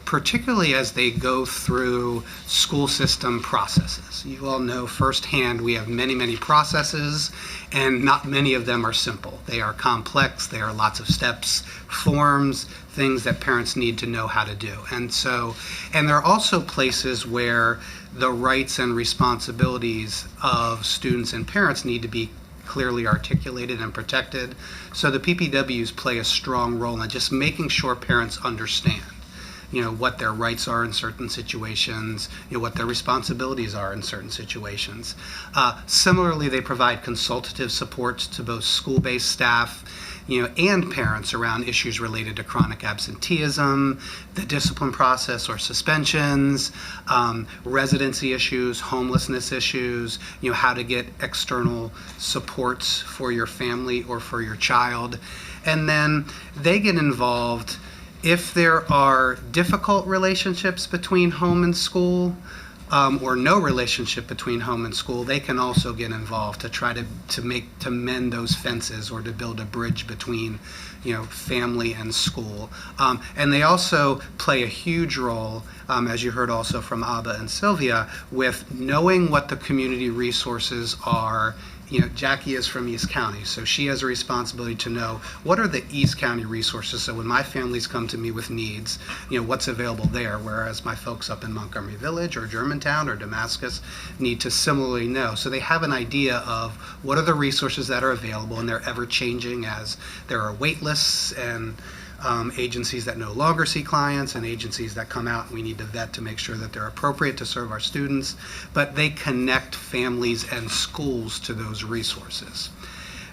particularly as they go through school system processes. You all know firsthand we have many, many processes, and not many of them are simple. They are complex, there are lots of steps, forms, things that parents need to know how to do. And there are also places where the rights and responsibilities of students and parents need to be clearly articulated and protected. So the PPWs play a strong role in just making sure parents understand, what their rights are in certain situations, what their responsibilities are in certain situations. Similarly, they provide consultative supports to both school-based staff, and parents around issues related to chronic absenteeism, the discipline process or suspensions, residency issues, homelessness issues, how to get external supports for your family or for your child. And then they get involved if there are difficult relationships between home and school, or no relationship between home and school. They can also get involved to try to mend those fences or to build a bridge between, family and school. And they also play a huge role, as you heard also from Abba and Sylvia, with knowing what the community resources are. Jackie is from East County, so she has a responsibility to know what are the East County resources. So when my families come to me with needs, what's available there, whereas my folks up in Montgomery Village or Germantown or Damascus need to similarly know. So they have an idea of what are the resources that are available, and they're ever changing as there are wait lists and agencies that no longer see clients and agencies that come out, and we need to vet to make sure that they're appropriate to serve our students. But they connect families and schools to those resources.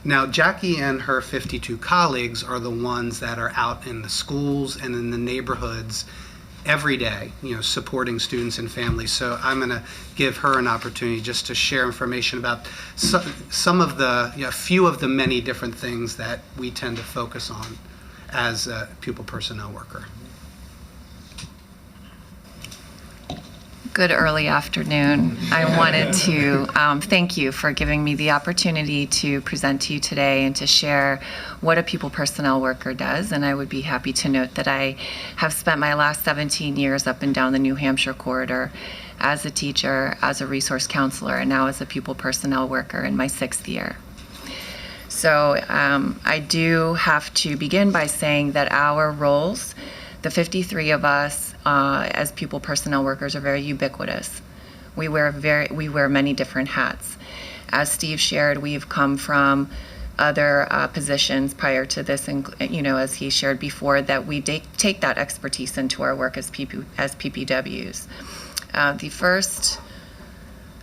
Now, Jackie and her 52 colleagues are the ones that are out in the schools and in the neighborhoods every day, supporting students and families. So I'm going to give her an opportunity just to share information about some of the, few of the many different things that we tend to focus on as a pupil personnel worker. Good early afternoon. I wanted to thank you for giving me the opportunity to present to you today and to share what a pupil personnel worker does. And I would be happy to note that I have spent my last 17 years up and down the New Hampshire corridor as a teacher, as a resource counselor, and now as a pupil personnel worker in my 6th year. So I do have to begin by saying that our roles, the 53 of us as pupil personnel workers, are very ubiquitous. We wear many different hats. As Steve shared, we've come from other positions prior to this, and as he shared before, that we take that expertise into our work as PPWs.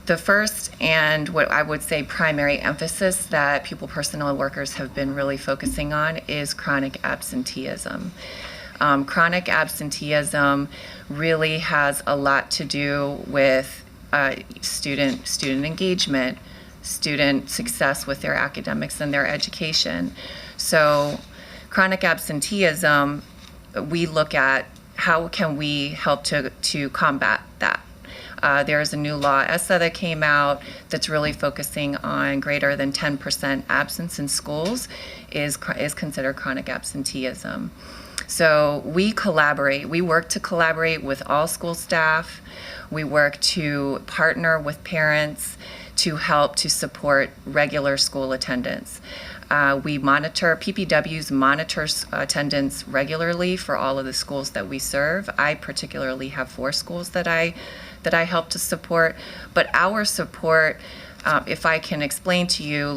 The first and what I would say primary emphasis that pupil personnel workers have been really focusing on is chronic absenteeism. Chronic absenteeism really has a lot to do with student engagement, student success with their academics and their education. So chronic absenteeism, we look at how can we help to combat that. There's a new law, ESSA, that came out that's really focusing on greater than 10% absence in schools is considered chronic absenteeism. So we work to collaborate with all school staff. We work to partner with parents to help to support regular school attendance. PPWs monitors attendance regularly for all of the schools that we serve. I particularly have 4 schools that I help to support, but our support, if I can explain to you,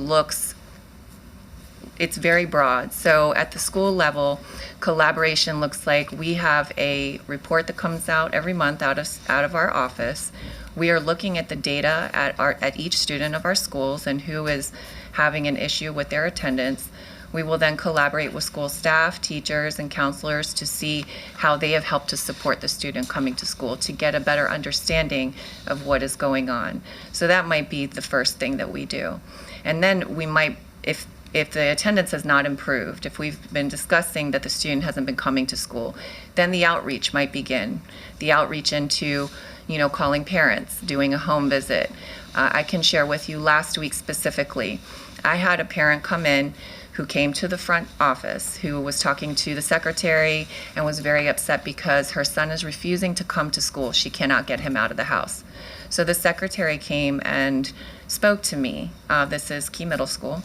it's very broad. So at the school level, collaboration looks like we have a report that comes out every month out of our office. We are looking at the data at each student of our schools and who is having an issue with their attendance. We will then collaborate with school staff, teachers, and counselors to see how they have helped to support the student coming to school to get a better understanding of what is going on. So that might be the first thing that we do. And then we might, if the attendance has not improved, if we've been discussing that the student hasn't been coming to school, then the outreach might begin. The outreach into, calling parents, doing a home visit. I can share with you last week specifically, I had a parent come in who came to the front office, who was talking to the secretary and was very upset because her son is refusing to come to school. She cannot get him out of the house. So the secretary came and spoke to me. This is Key Middle School.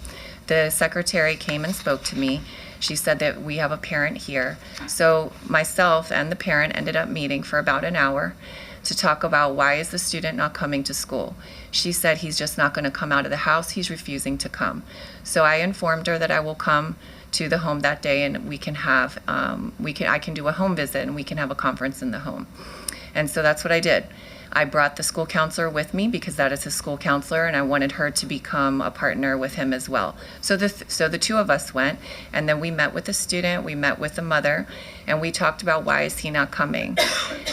The secretary came and spoke to me. She said that we have a parent here. So myself and the parent ended up meeting for about an hour to talk about why is the student not coming to school. She said he's just not going to come out of the house. He's refusing to come. So I informed her that I will come to the home that day and we can have, I can do a home visit and we can have a conference in the home. And so that's what I did. I brought the school counselor with me because that is his school counselor, and I wanted her to become a partner with him as well. So the 2 of us went, and then we met with the student, we met with the mother, and we talked about why is he not coming.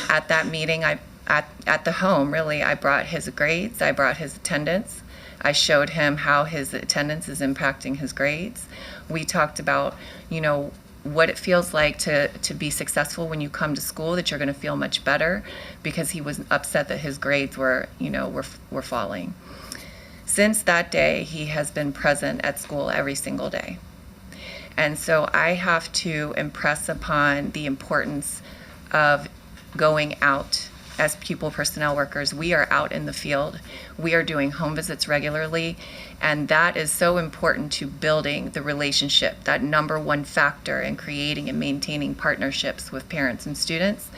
At that meeting, at the home, really, I brought his grades, I brought his attendance. I showed him how his attendance is impacting his grades. We talked about, what it feels like to be successful when you come to school, that you're going to feel much better, because he was upset that his grades were falling. Since that day, he has been present at school every single day. And so I have to impress upon the importance of going out as pupil personnel workers. We are out in the field. We are doing home visits regularly, and that is so important to building the relationship, that number 1 factor in creating and maintaining partnerships with parents and students,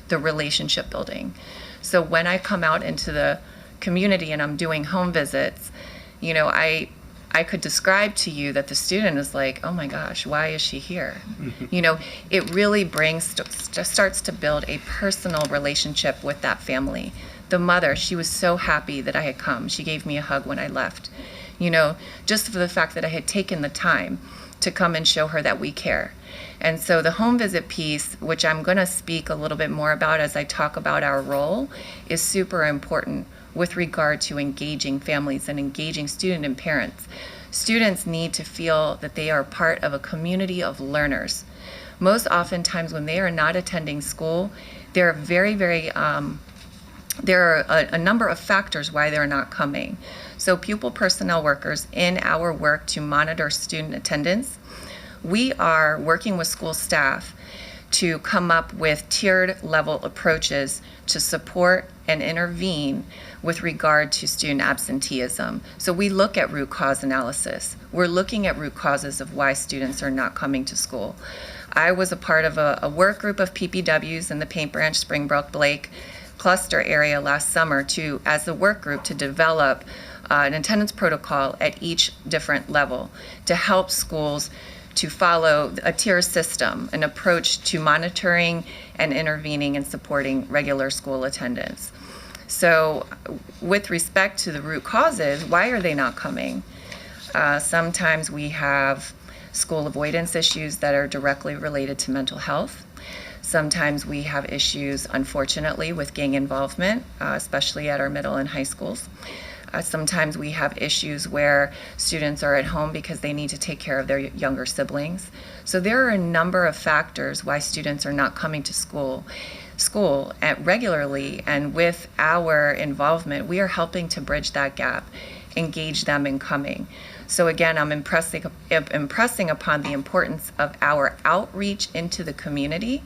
the relationship building. So when I come out into the community and I'm doing home visits, I could describe to you that the student is like, oh my gosh, why is she here? It really starts to build a personal relationship with that family. The mother, she was so happy that I had come. She gave me a hug when I left. Just for the fact that I had taken the time to come and show her that we care. And so the home visit piece, which I'm going to speak a little bit more about as I talk about our role, is super important with regard to engaging families and engaging students and parents. Students need to feel that they are part of a community of learners. Most oftentimes when they are not attending school, they're very, very there are a number of factors why they're not coming. So pupil personnel workers, in our work to monitor student attendance, we are working with school staff to come up with tiered level approaches to support and intervene with regard to student absenteeism. So we look at root cause analysis. We're looking at root causes of why students are not coming to school. I was a part of a work group of PPWs in the Paint Branch Springbrook Blake cluster area last summer as a work group to develop an attendance protocol at each different level to help schools to follow a tier system, an approach to monitoring and intervening and supporting regular school attendance. So with respect to the root causes, why are they not coming? Sometimes we have school avoidance issues that are directly related to mental health. Sometimes we have issues, unfortunately, with gang involvement, especially at our middle and high schools. Sometimes we have issues where students are at home because they need to take care of their younger siblings. So there are a number of factors why students are not coming to school regularly, and with our involvement, we are helping to bridge that gap, engage them in coming. So again, I'm impressing upon the importance of our outreach into the community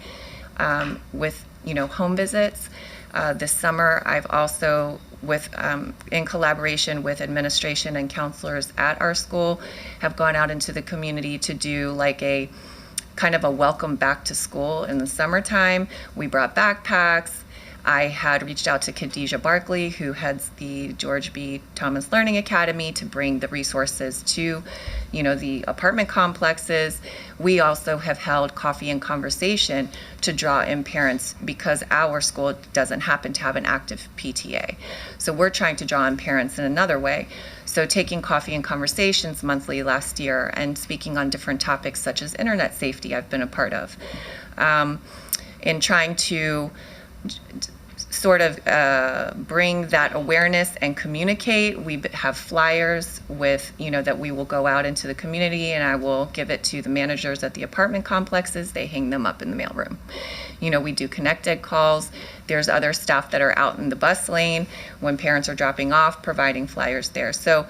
with home visits. This summer, I've also, in collaboration with administration and counselors at our school, have gone out into the community to do like a kind of a welcome back to school in the summertime. We brought backpacks. I had reached out to Khadijah Barkley, who heads the George B. Thomas Learning Academy, to bring the resources to, the apartment complexes. We also have held coffee and conversation to draw in parents because our school doesn't happen to have an active PTA. So we're trying to draw in parents in another way. So taking coffee and conversations monthly last year and speaking on different topics such as internet safety, I've been a part of. In trying to sort of bring that awareness and communicate. We have flyers with, that we will go out into the community, and I will give it to the managers at the apartment complexes. They hang them up in the mailroom. We do connected calls. There's other staff that are out in the bus lane when parents are dropping off, providing flyers there. So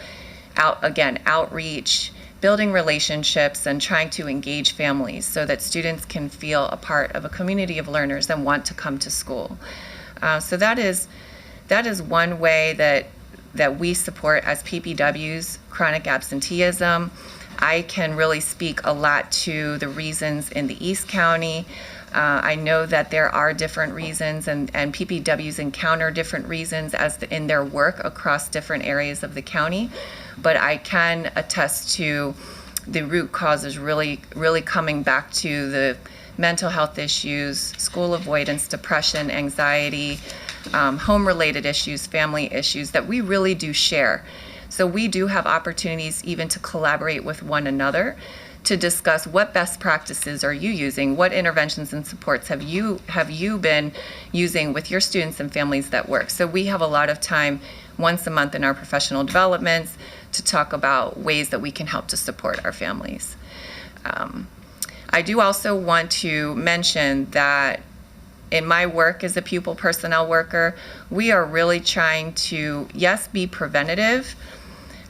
outreach, building relationships, and trying to engage families so that students can feel a part of a community of learners and want to come to school. So that is one way that we support as PPWs chronic absenteeism. I can really speak a lot to the reasons in the East County. I know that there are different reasons, and PPWs encounter different reasons in their work across different areas of the county. But I can attest to the root causes really coming back to the mental health issues, school avoidance, depression, anxiety, home-related issues, family issues that we really do share. So we do have opportunities even to collaborate with one another to discuss what best practices are you using, what interventions and supports have you been using with your students and families that work. So we have a lot of time once a month in our professional developments to talk about ways that we can help to support our families. I do also want to mention that in my work as a pupil personnel worker, we are really trying to, yes, be preventative,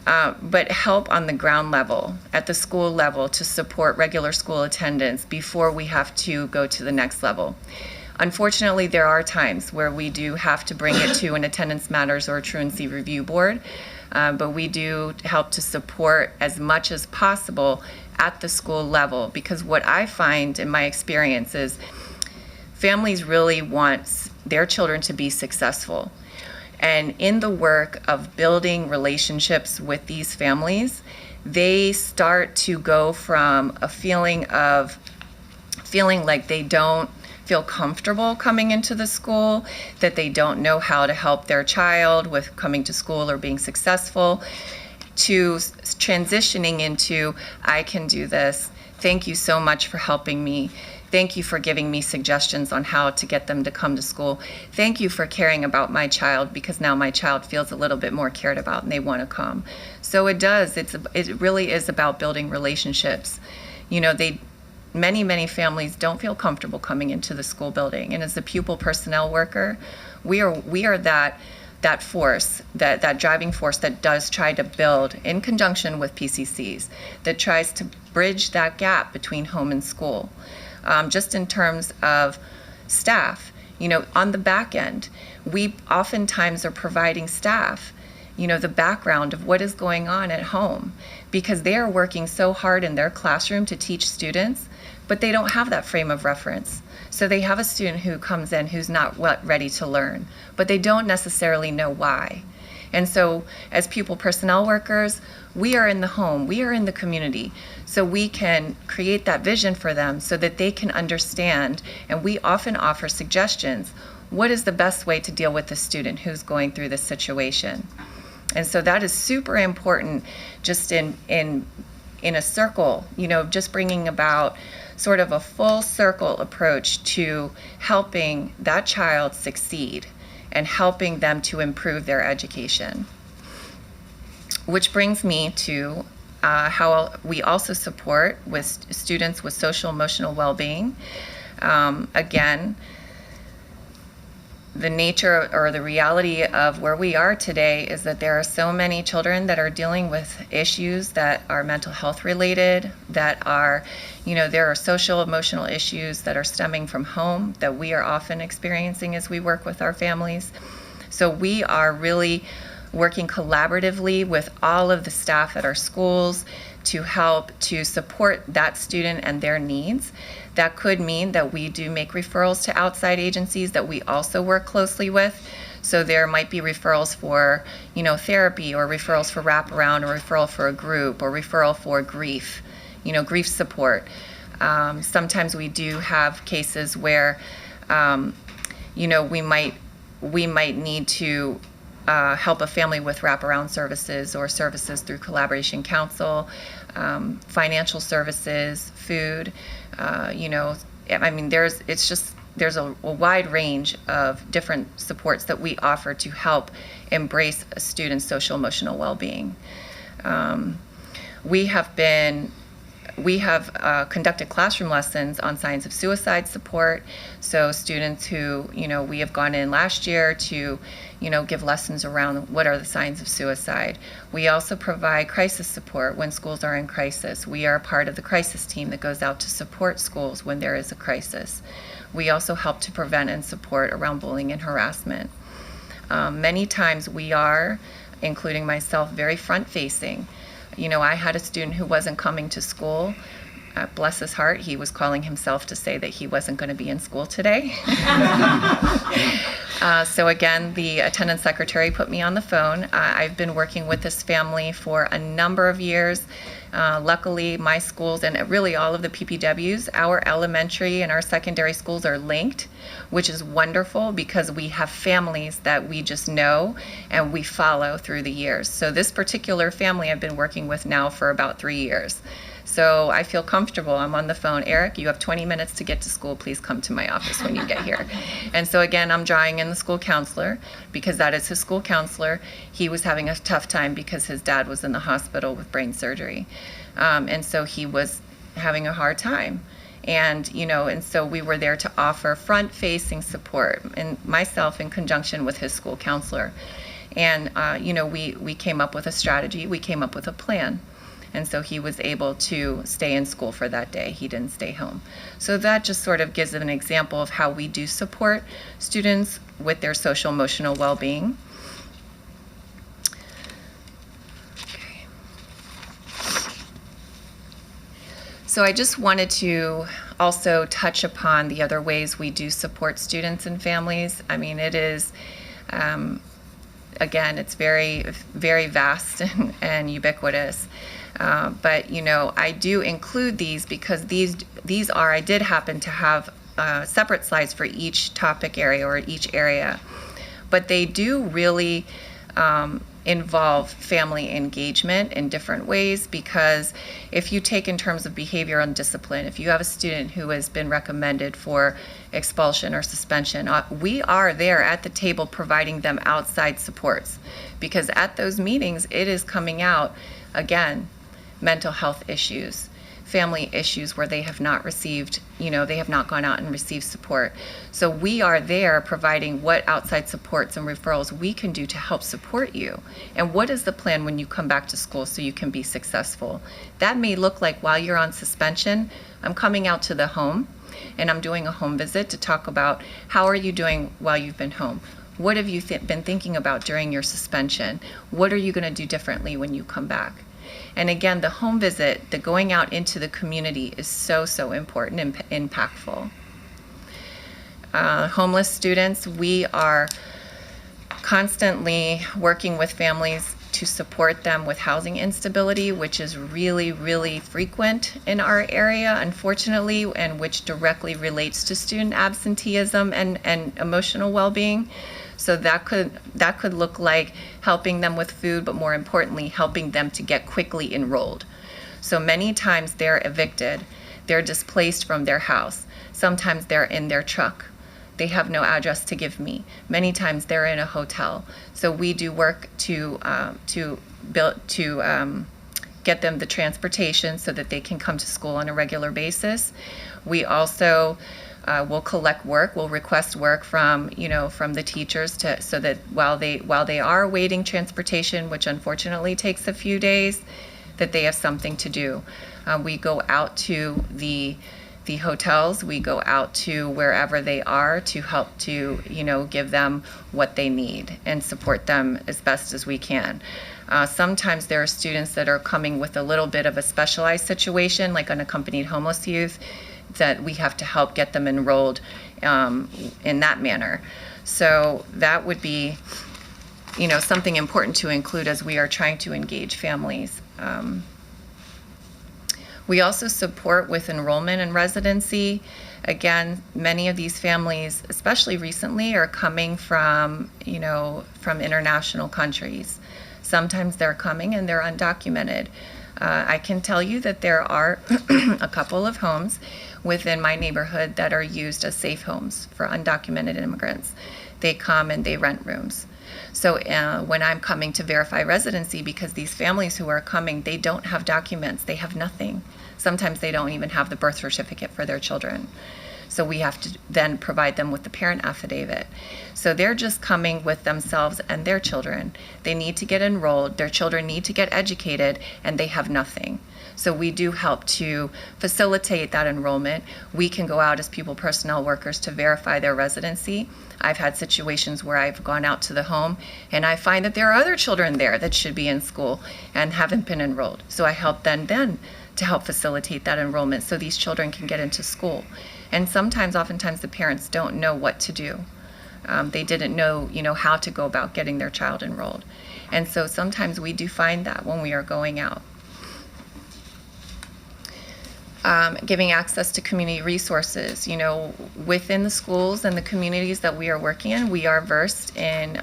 but help on the ground level, at the school level, to support regular school attendance before we have to go to the next level. Unfortunately, there are times where we do have to bring it to an attendance matters or a truancy review board, but we do help to support as much as possible at the school level, because what I find in my experience is families really want their children to be successful. And in the work of building relationships with these families, they start to go from a feeling like they don't feel comfortable coming into the school, that they don't know how to help their child with coming to school or being successful, to transitioning into, I can do this. Thank you so much for helping me. Thank you for giving me suggestions on how to get them to come to school. Thank you for caring about my child, because now my child feels a little bit more cared about and they want to come. So it really is about building relationships. many families don't feel comfortable coming into the school building. And as a pupil personnel worker, we are that force, that driving force that does try to build, in conjunction with PCCs, that tries to bridge that gap between home and school. Just in terms of staff, on the back end, we oftentimes are providing staff, the background of what is going on at home, because they are working so hard in their classroom to teach students, but they don't have that frame of reference. So they have a student who comes in who's not ready to learn, but they don't necessarily know why. And so as pupil personnel workers, we are in the home, we are in the community, so we can create that vision for them so that they can understand, and we often offer suggestions. What is the best way to deal with the student who's going through this situation? And so that is super important, just in a circle, just bringing about sort of a full circle approach to helping that child succeed and helping them to improve their education. Which brings me to how we also support with students with social emotional well-being. Again, the nature or the reality of where we are today is that there are so many children that are dealing with issues that are mental health related, that are, there are social emotional issues that are stemming from home that we are often experiencing as we work with our families. So we are really working collaboratively with all of the staff at our schools to help to support that student and their needs. That could mean that we do make referrals to outside agencies that we also work closely with. So there might be referrals for, therapy, or referrals for wraparound, or referral for a group, or referral for grief, grief support. Sometimes we do have cases where, we might need to help a family with wraparound services or services through collaboration council, financial services, food. There's a wide range of different supports that we offer to help embrace a student's social emotional well-being. We have conducted classroom lessons on signs of suicide support. So students who, we have gone in last year to, give lessons around what are the signs of suicide. We also provide crisis support when schools are in crisis. We are part of the crisis team that goes out to support schools when there is a crisis. We also help to prevent and support around bullying and harassment. Many times we are, including myself, very front-facing. I had a student who wasn't coming to school. Bless his heart, he was calling himself to say that he wasn't going to be in school today. So again, the attendance secretary put me on the phone. I've been working with this family for a number of years. Luckily, my schools and really all of the PPWs, our elementary and our secondary schools are linked, which is wonderful because we have families that we just know and we follow through the years. So this particular family I've been working with now for about 3 years. So I feel comfortable. I'm on the phone. Eric, you have 20 minutes to get to school. Please come to my office when you get here. And so again, I'm drawing in the school counselor because that is his school counselor. He was having a tough time because his dad was in the hospital with brain surgery. And so he was having a hard time. And so we were there to offer front-facing support, and myself in conjunction with his school counselor. And, we came up with a strategy. We came up with a plan. And so he was able to stay in school for that day. He didn't stay home. So that just sort of gives an example of how we do support students with their social emotional well-being. Okay. So I just wanted to also touch upon the other ways we do support students and families. I mean, it is, again, it's very, very vast and ubiquitous. But I do include these because these are, I did happen to have separate slides for each topic area or each area, but they do really involve family engagement in different ways, because if you take in terms of behavior and discipline, if you have a student who has been recommended for expulsion or suspension, we are there at the table providing them outside supports, because at those meetings it is coming out, again, mental health issues, family issues where they have not received, they have not gone out and received support. So we are there providing what outside supports and referrals we can do to help support you. And what is the plan when you come back to school so you can be successful? That may look like while you're on suspension, I'm coming out to the home and I'm doing a home visit to talk about how are you doing while you've been home? What have you been thinking about during your suspension? What are you going to do differently when you come back? And again, the home visit, the going out into the community is so, so important and impactful. Homeless students, we are constantly working with families to support them with housing instability, which is really, really frequent in our area, unfortunately, and which directly relates to student absenteeism and emotional well-being. So that could look like helping them with food, but more importantly, helping them to get quickly enrolled. So many times they're evicted, they're displaced from their house. Sometimes they're in their truck. They have no address to give me. Many times they're in a hotel. So we do work to get them the transportation so that they can come to school on a regular basis. We also will collect work. We'll request work from the teachers so that while they are awaiting transportation, which unfortunately takes a few days, that they have something to do. We go out to the hotels, we go out to wherever they are to help to give them what they need and support them as best as we can. Sometimes there are students that are coming with a little bit of a specialized situation, like unaccompanied homeless youth, that we have to help get them enrolled in that manner. So that would be something important to include as we are trying to engage families. We also support with enrollment and residency. Again, many of these families, especially recently, are coming from international countries. Sometimes they're coming and they're undocumented. I can tell you that there are a couple of homes within my neighborhood that are used as safe homes for undocumented immigrants. They come and they rent rooms. So when I'm coming to verify residency, because these families who are coming, they don't have documents, they have nothing. Sometimes they don't even have the birth certificate for their children. So we have to then provide them with the parent affidavit. So they're just coming with themselves and their children. They need to get enrolled, their children need to get educated, and they have nothing. So we do help to facilitate that enrollment. We can go out as people personnel workers to verify their residency. I've had situations where I've gone out to the home and I find that there are other children there that should be in school and haven't been enrolled. So I help them then to help facilitate that enrollment so these children can get into school. And oftentimes the parents don't know what to do. They didn't know, how to go about getting their child enrolled. And so sometimes we do find that when we are going out. Giving access to community resources. Within the schools and the communities that we are working in, we are versed in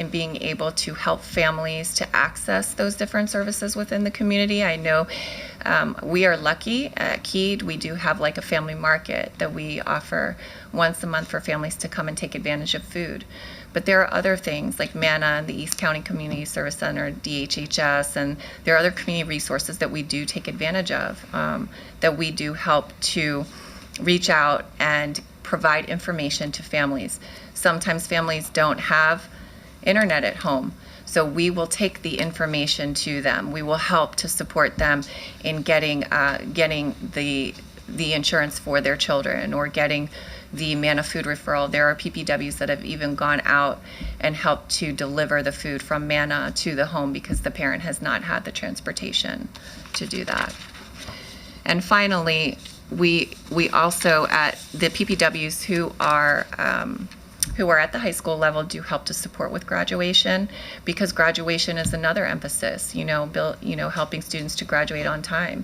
being able to help families to access those different services within the community. I know we are lucky at KEED. We do have like a family market that we offer once a month for families to come and take advantage of food. But there are other things like MANA and the East County Community Service Center, DHHS, and there are other community resources that we do take advantage of, that we do help to reach out and provide information to families. Sometimes families don't have internet at home, so we will take the information to them. We will help to support them in getting the insurance for their children or getting the MANA food referral. There are PPWs that have even gone out and helped to deliver the food from MANA to the home because the parent has not had the transportation to do that. And finally, we also at the PPWs who are at the high school level do help to support with graduation, because graduation is another emphasis, helping students to graduate on time.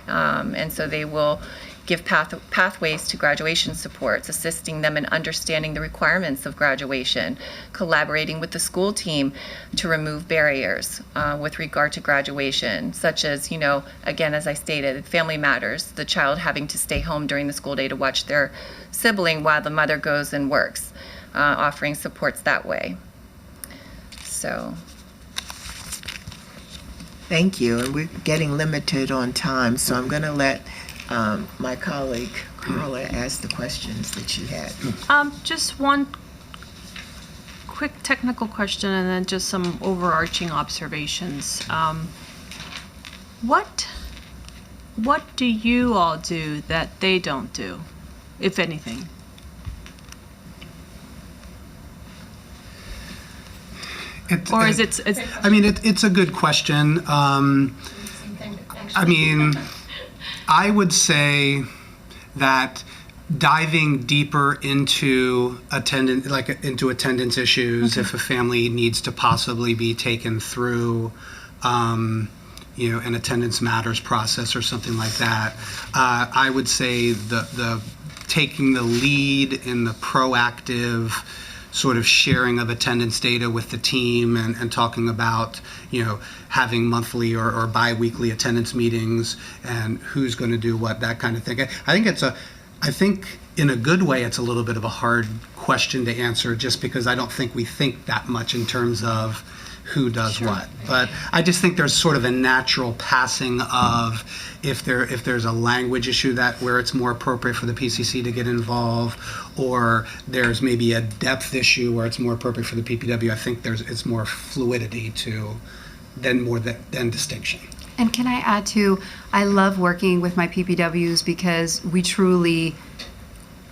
And so they will give pathways to graduation supports, assisting them in understanding the requirements of graduation, collaborating with the school team to remove barriers with regard to graduation, such as, again, as I stated, family matters, the child having to stay home during the school day to watch their sibling while the mother goes and works, offering supports that way. So. Thank you. And we're getting limited on time, so I'm going to let my colleague Carla asked the questions that you had. Just one quick technical question and then just some overarching observations. What do you all do that they don't do, if anything? Or is it? I mean, it's a good question. I mean, I would say that diving deeper into attendance issues, if a family needs to possibly be taken through, an attendance matters process or something like that, I would say the taking the lead in the proactive sort of sharing of attendance data with the team and talking about, having monthly or bi-weekly attendance meetings and who's going to do what, that kind of thing. I think in a good way, it's a little bit of a hard question to answer just because I don't think we think that much in terms of who does what. But I just think there's sort of a natural passing of if there's a language issue where it's more appropriate for the PCC to get involved, or there's maybe a depth issue where it's more appropriate for the PPW. I think it's more fluidity than distinction. And can I add to, I love working with my PPWs because we truly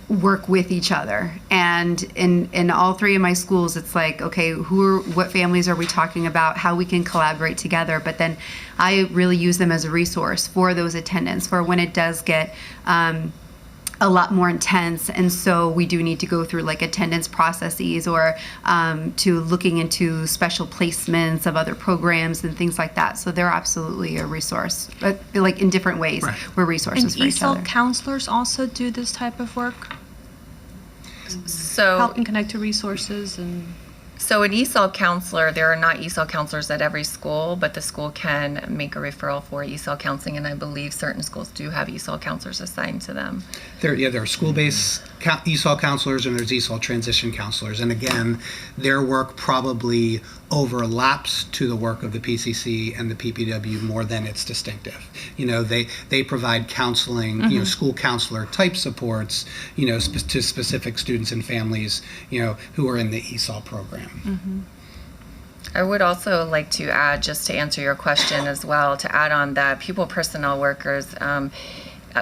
work with each other. And in all three of my schools, it's like, okay, what families are we talking about, how we can collaborate together. But then I really use them as a resource for those attendants, for when it does get a lot more intense. And so we do need to go through like attendance processes or to looking into special placements of other programs and things like that. So they're absolutely a resource, but like in different ways, we're resources for each other. And ESOL counselors also do this type of work? So help and connect to resources and... So an ESOL counselor, there are not ESOL counselors at every school, but the school can make a referral for ESOL counseling, and I believe certain schools do have ESOL counselors assigned to them. There are school-based ESOL counselors and there's ESOL transition counselors. And again, their work probably overlaps to the work of the PCC and the PPW more than it's distinctive. They provide counseling, school counselor type supports, to specific students and families, who are in the ESOL program. I would also like to add, just to answer your question as well, to add on that pupil personnel workers,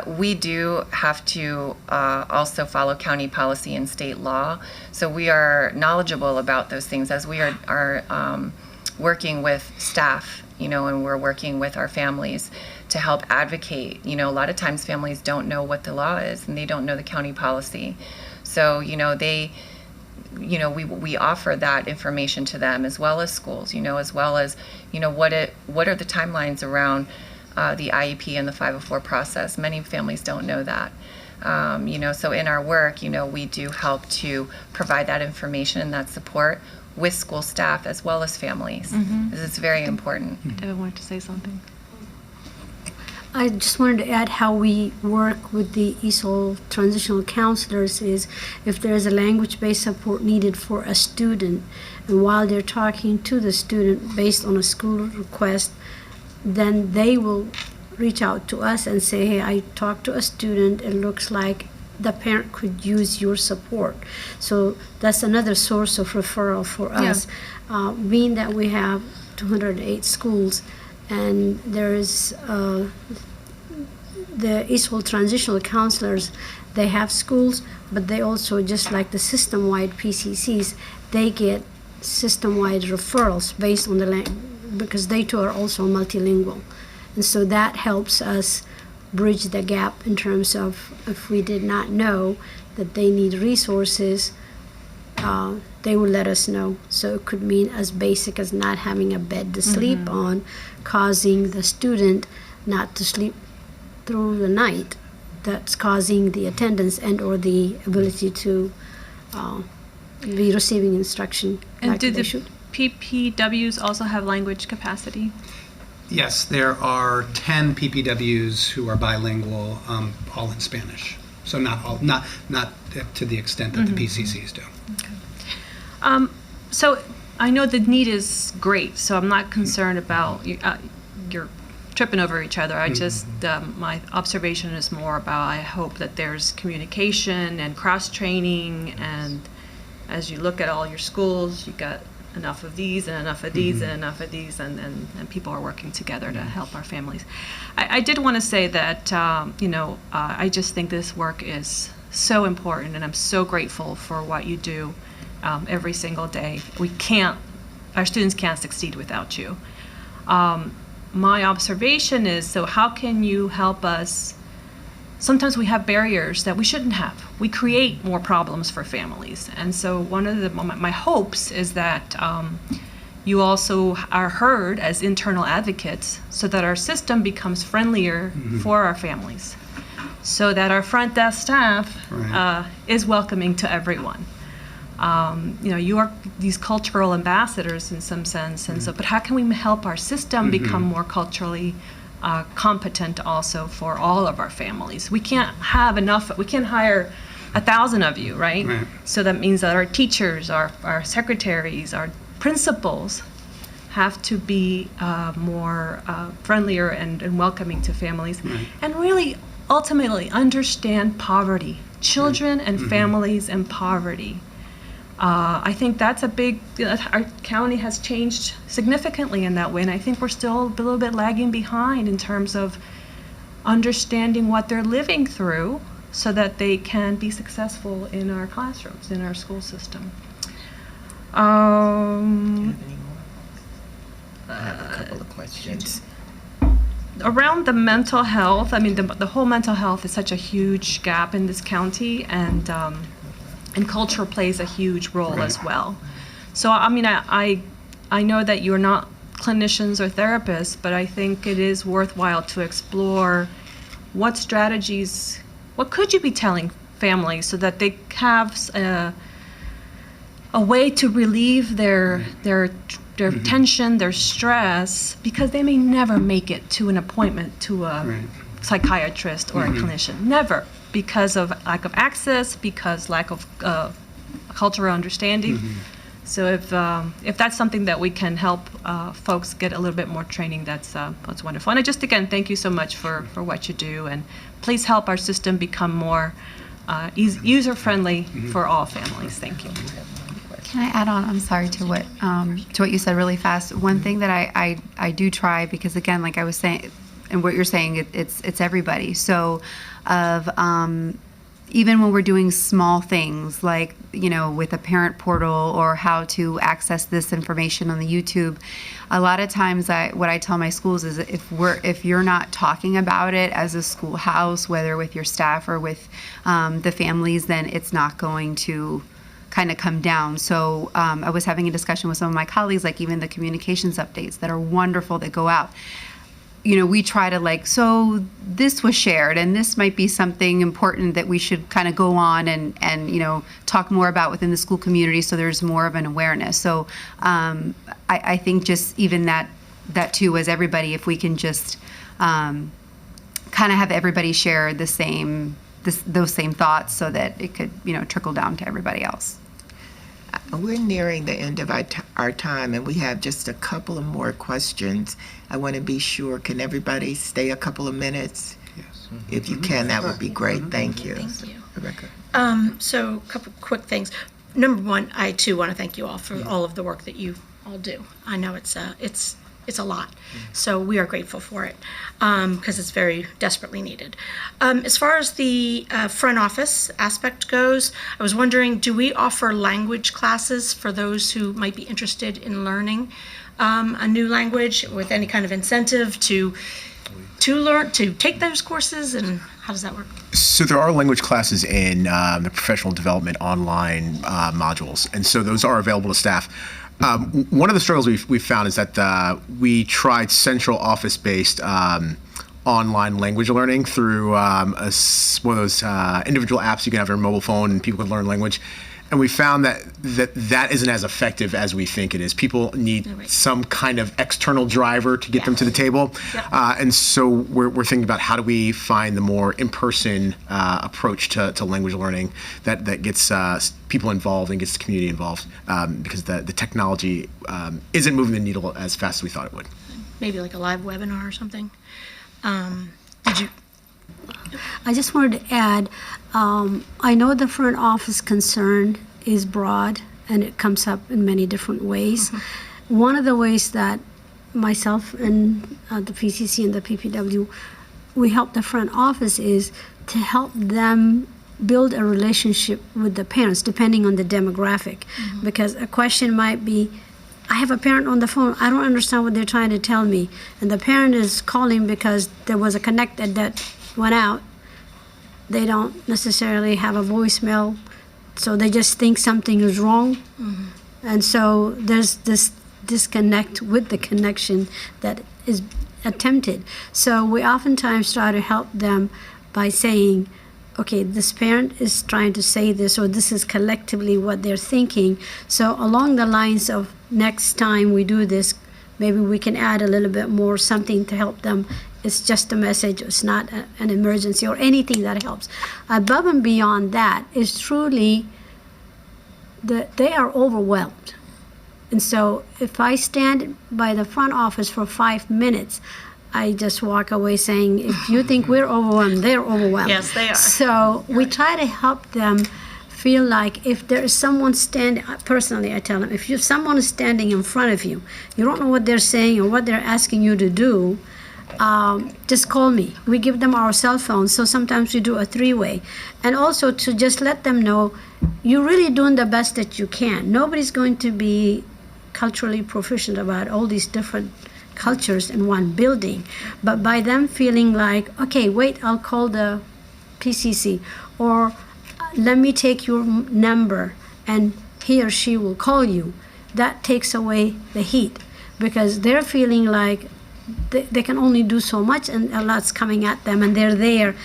we do have to also follow county policy and state law. So we are knowledgeable about those things as we are working with staff, and we're working with our families to help advocate. A lot of times families don't know what the law is and they don't know the county policy. So, we offer that information to them as well as schools, as well as, what are the timelines around the IEP and the 504 process. Many families don't know that. So in our work, we do help to provide that information and that support with school staff as well as families. This is very important. Devin wanted to say something. I just wanted to add how we work with the ESOL transitional counselors is if there is a language-based support needed for a student, and while they're talking to the student based on a school request, then they will reach out to us and say, hey, I talked to a student, it looks like the parent could use your support. So that's another source of referral for us. Being that we have 208 schools, and there is the ESOL transitional counselors, they have schools, but they also, just like the system-wide PCCs, they get system-wide referrals based on the because they too are also multilingual. And so that helps us bridge the gap in terms of if we did not know that they need resources, they will let us know. So it could mean as basic as not having a bed to sleep on, causing the student not to sleep through the night. That's causing the attendance and or the ability to be receiving instruction And like do they the should. PPWs also have language capacity? Yes, there are 10 PPWs who are bilingual, all in Spanish. So not all, not to the extent that the PCCs do. So I know the need is great, so I'm not concerned about your tripping over each other. I just, my observation is more about, I hope that there's communication and cross-training, and as you look at all your schools, you got enough of these and enough of these and enough of these, and people are working together to help our families. I did want to say that, I just think this work is so important, and I'm so grateful for what you do every single day. Our students can't succeed without you. My observation is, so how can you help us? Sometimes we have barriers that we shouldn't have. We create more problems for families. And so one of my hopes is that you also are heard as internal advocates, so that our system becomes friendlier for our families, so that our front desk staff is welcoming to everyone. You are these cultural ambassadors in some sense, and so, but how can we help our system become more culturally competent also for all of our families? We can't have enough, we can't hire 1,000 of you, right? So that means that our teachers, our secretaries, our principals have to be more friendlier and welcoming to families, and really ultimately understand poverty, children and families in poverty. I think that's a big, our county has changed significantly in that way, and I think we're still a little bit lagging behind in terms of understanding what they're living through so that they can be successful in our classrooms, in our school system. I have a couple of questions. Around the mental health, I mean, the whole mental health is such a huge gap in this county, and culture plays a huge role as well. So, I mean, I know that you're not clinicians or therapists, but I think it is worthwhile to explore what strategies, what could you be telling families so that they have a way to relieve their tension, their stress, because they may never make it to an appointment to a psychiatrist or a clinician. Never. Because of lack of access, because lack of cultural understanding. So if that's something that we can help folks get a little bit more training, that's wonderful. And I just, again, thank you so much for what you do, and please help our system become more user-friendly for all families. Thank you. Can I add on? I'm sorry, to what you said really fast. One thing that I do try, because again, like I was saying, and what you're saying, it's everybody. So even when we're doing small things like, with a parent portal or how to access this information on the YouTube, a lot of times what I tell my schools is if you're not talking about it as a schoolhouse, whether with your staff or with the families, then it's not going to kind of come down. So I was having a discussion with some of my colleagues, like even the communications updates that are wonderful that go out. We try to so this was shared, and this might be something important that we should kind of go on and talk more about within the school community, so there's more of an awareness. So I think just even that too, as everybody, if we can just kind of have everybody share those same thoughts, so that it could trickle down to everybody else. We're nearing the end of our time, and we have just a couple of more questions. I want to be sure, can everybody stay a couple of minutes? Yes. If you can, that would be great. Thank you. Thank you. Rebecca. So a couple quick things. Number one, I too want to thank you all for all of the work that you all do. I know it's a lot, so we are grateful for it, because it's very desperately needed. As far as the front office aspect goes, I was wondering, do we offer language classes for those who might be interested in learning a new language, with any kind of incentive to take those courses, and how does that work? So there are language classes in the professional development online modules, and so those are available to staff. One of the struggles we've found is that we tried central office-based online language learning through one of those individual apps you can have on your mobile phone, and people can learn language. And we found that isn't as effective as we think it is. People need some kind of external driver to get them to the table. And so we're thinking about how do we find the more in-person approach to language learning that gets people involved and gets the community involved, because the technology isn't moving the needle as fast as we thought it would. maybe like a live webinar or something. Did you? I just wanted to add, I know the front office concern is broad and it comes up in many different ways. One of the ways that myself and the PCC and the PPW, we help the front office is to help them build a relationship with the parents, depending on the demographic. Because a question might be, I have a parent on the phone, I don't understand what they're trying to tell me. And the parent is calling because there was a connected that went out. They don't necessarily have a voicemail, so they just think something is wrong. And so there's this disconnect with the connection that is attempted. So we oftentimes try to help them by saying, okay, this parent is trying to say this, or this is collectively what they're thinking. So along the lines of next time we do this, maybe we can add a little bit more, something to help them. It's just a message, it's not an emergency, or anything that helps. Above and beyond that is truly that they are overwhelmed. And so if I stand by the front office for 5 minutes, I just walk away saying, if you think we're overwhelmed, they're overwhelmed. Yes, they are. So we try to help them feel like if there is someone standing, personally I tell them, if someone is standing in front of you, you don't know what they're saying or what they're asking you to do, just call me. We give them our cell phones, so sometimes we do a 3-way. And also to just let them know, you're really doing the best that you can. Nobody's going to be culturally proficient about all these different cultures in one building. But by them feeling like, okay, wait, I'll call the PCC, or let me take your number and he or she will call you, that takes away the heat, because they're feeling like they can only do so much and a lot's coming at them, and they're there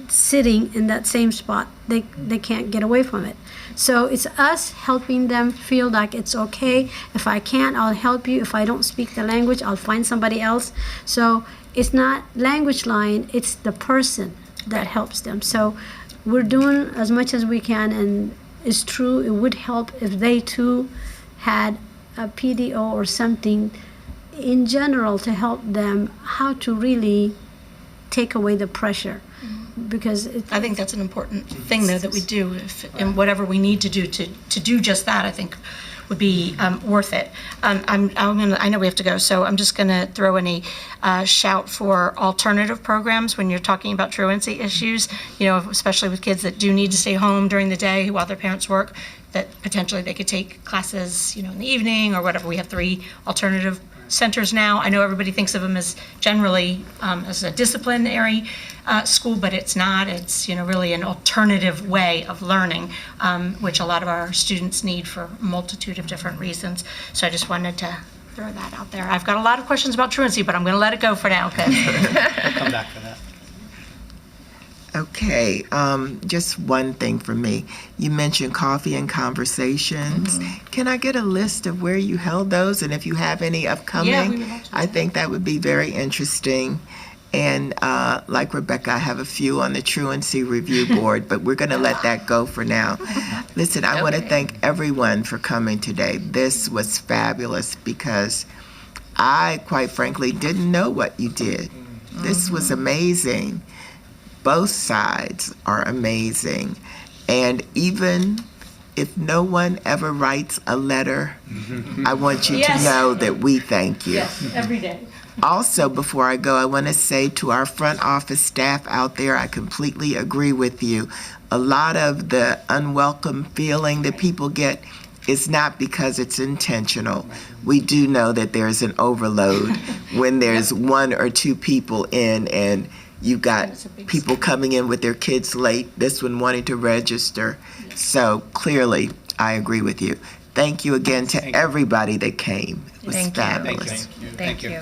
sitting in that same spot. They can't get away from it. So it's us helping them feel like it's okay. If I can't, I'll help you. If I don't speak the language, I'll find somebody else. So it's not language line, it's the person that helps them. So we're doing as much as we can, and it's true, it would help if they too had a PDO or something in general to help them how to really take away the pressure. Because I think that's an important thing, though, that we do, and whatever we need to do to do just that, I think, would be worth it. I know we have to go, so I'm just going to throw in a shout for alternative programs when you're talking about truancy issues. You know, especially with kids that do need to stay home during the day while their parents work, that potentially they could take classes, you know, in the evening or whatever. We have 3 alternative centers now. I know everybody thinks of them as generally as a disciplinary school, but it's not. It's, you know, really an alternative way of learning, which a lot of our students need for a multitude of different reasons. So I just wanted to throw that out there. I've got a lot of questions about truancy, but I'm going to let it go for now. Okay. We'll come back for that. Okay, just one thing for me. You mentioned coffee and conversations. Can I get a list of where you held those, and if you have any upcoming? Yeah, we would love to. I think that would be very interesting. And like Rebecca, I have a few on the truancy review board, but we're going to let that go for now. Listen, I want to thank everyone for coming today. This was fabulous because I, quite frankly, didn't know what you did. This was amazing. Both sides are amazing. And even if no one ever writes a letter, I want you to know that we thank you. Yes, every day. Also, before I go, I want to say to our front office staff out there, I completely agree with you. A lot of the unwelcome feeling that people get is not because it's intentional. We do know that there's an overload when there's 1 or 2 people in, and you've got people coming in with their kids late, this one wanting to register. So clearly, I agree with you. Thank you again to everybody that came. It was fabulous. Thank you.